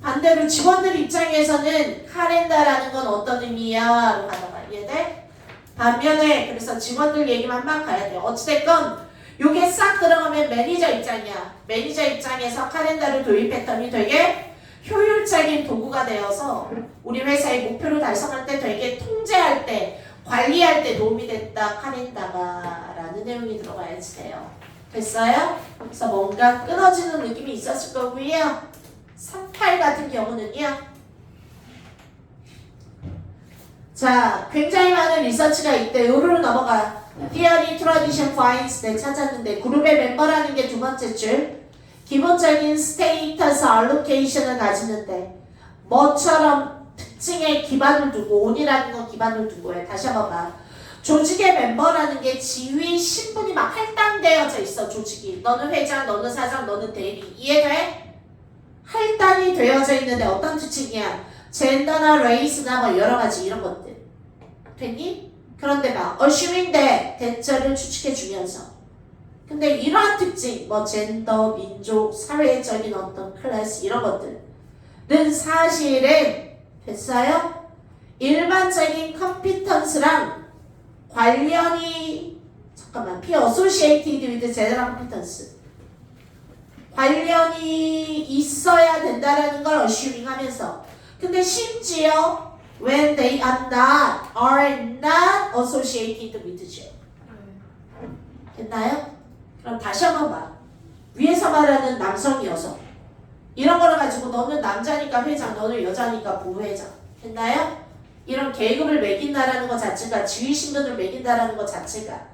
반대로 직원들 입장에서는 카렌다라는 건 어떤 의미야? 라고 가다가 이해돼? 반면에 그래서 직원들 얘기만 막 가야 돼요. 어찌됐건 요게 싹 들어가면 매니저 입장이야. 매니저 입장에서 카렌다를 도입했더니 되게 효율적인 도구가 되어서 우리 회사의 목표를 달성할 때 되게 통제할 때 관리할 때 도움이 됐다. 카렌다가 라는 내용이 들어가야지 돼요. 됐어요? 그래서 뭔가 끊어지는 느낌이 있었을 거고요. 18 같은 경우는요. 자, 굉장히 많은 리서치가 있대. 요로 넘어가. Theory, tradition, finds. 네, 찾았는데 그룹의 멤버라는 게 두 번째 줄. 기본적인 스테이터스 알로케이션을 가지는데 뭐처럼 특징에 기반을 두고 온이라는 건 기반을 두고요. 다시 한번 봐. 조직의 멤버라는 게 지위, 신분이 막 할당되어져 있어. 조직이. 너는 회장, 너는 사장, 너는 대리. 이해돼? 할당이 되어져 있는데 어떤 특징이야? 젠더나 레이스나 뭐 여러 가지 이런 것들. 됐니? 그런데 막 assuming that 대처를 추측해 주면서 근데 이러한 특징 뭐 젠더, 민족, 사회적인 어떤 클래스 이런 것들은 사실은 됐어요? 일반적인 컴피턴스랑 관련이 잠깐만 be associated with general competence 관련이 있어야 된다라는 걸 assuming 하면서 근데 심지어 when they are not associated with you. 됐나요? 그럼 다시 한번 봐. 위에서 말하는 남성, 여성. 이런 거를 가지고 너는 남자니까 회장, 너는 여자니까 부회장. 됐나요? 이런 계급을 매긴다라는 것 자체가 지위신분을 매긴다라는 것 자체가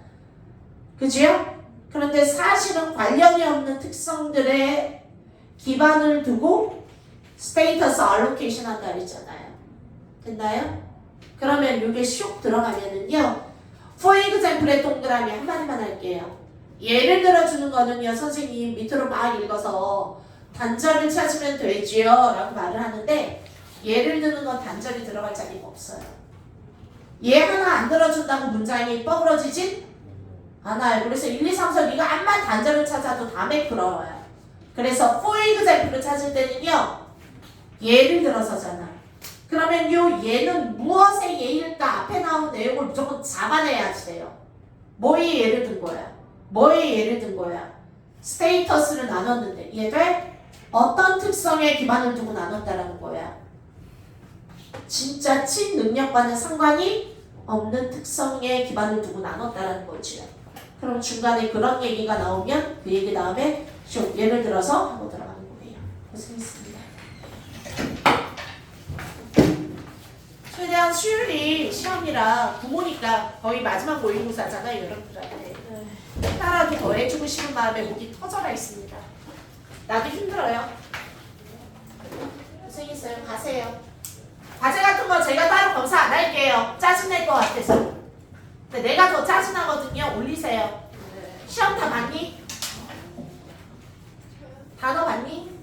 그죠? 그런데 사실은 관련이 없는 특성들에 기반을 두고 스테이터스 알로케이션 한다 그랬잖아요. 됐나요? 그러면 이게 슉 들어가면은요. For example의 동그라미 한마디만 할게요. 예를 들어주는 거는요. 선생님 밑으로 막 읽어서 단절을 찾으면 되지요 라고 말을 하는데 예를 드는 건 단절이 들어갈 자리가 없어요. 얘 하나 안 들어준다고 문장이 뻐그러지진 않아요. 그래서 1, 2, 3, 4 네가 암만 단절을 찾아도 다 매끄러워요. 그래서 for example를 찾을 때는요. 예를 들어서잖아. 그러면 요 얘는 무엇의 예일까? 앞에 나온 내용을 무조건 잡아내야 돼요. 뭐의 예를 든 거야? 뭐의 예를 든 거야? 스테이터스를 나눴는데 이해돼? 어떤 특성에 기반을 두고 나눴다라는 거야? 진짜 친 능력과는 상관이 없는 특성에 기반을 두고 나눴다라는 거지. 그럼 중간에 그런 얘기가 나오면 그 얘기 다음에 예를 들어서 하고 들어가는 거예요. 고생했습니다. 최대한 수율이 시험이라 부모니까 거의 마지막 모의고사잖아요, 여러분들한테. 하나라도 더 해주고 싶은 마음에 목이 터져라 있습니다. 나도 힘들어요. 고생했어요. 가세요. 과제 같은 거 제가 따로 검사 안 할게요. 짜증낼 것 같아서. 근데 내가 더 짜증나거든요. 올리세요. 시험 다 봤니? 단어 봤니?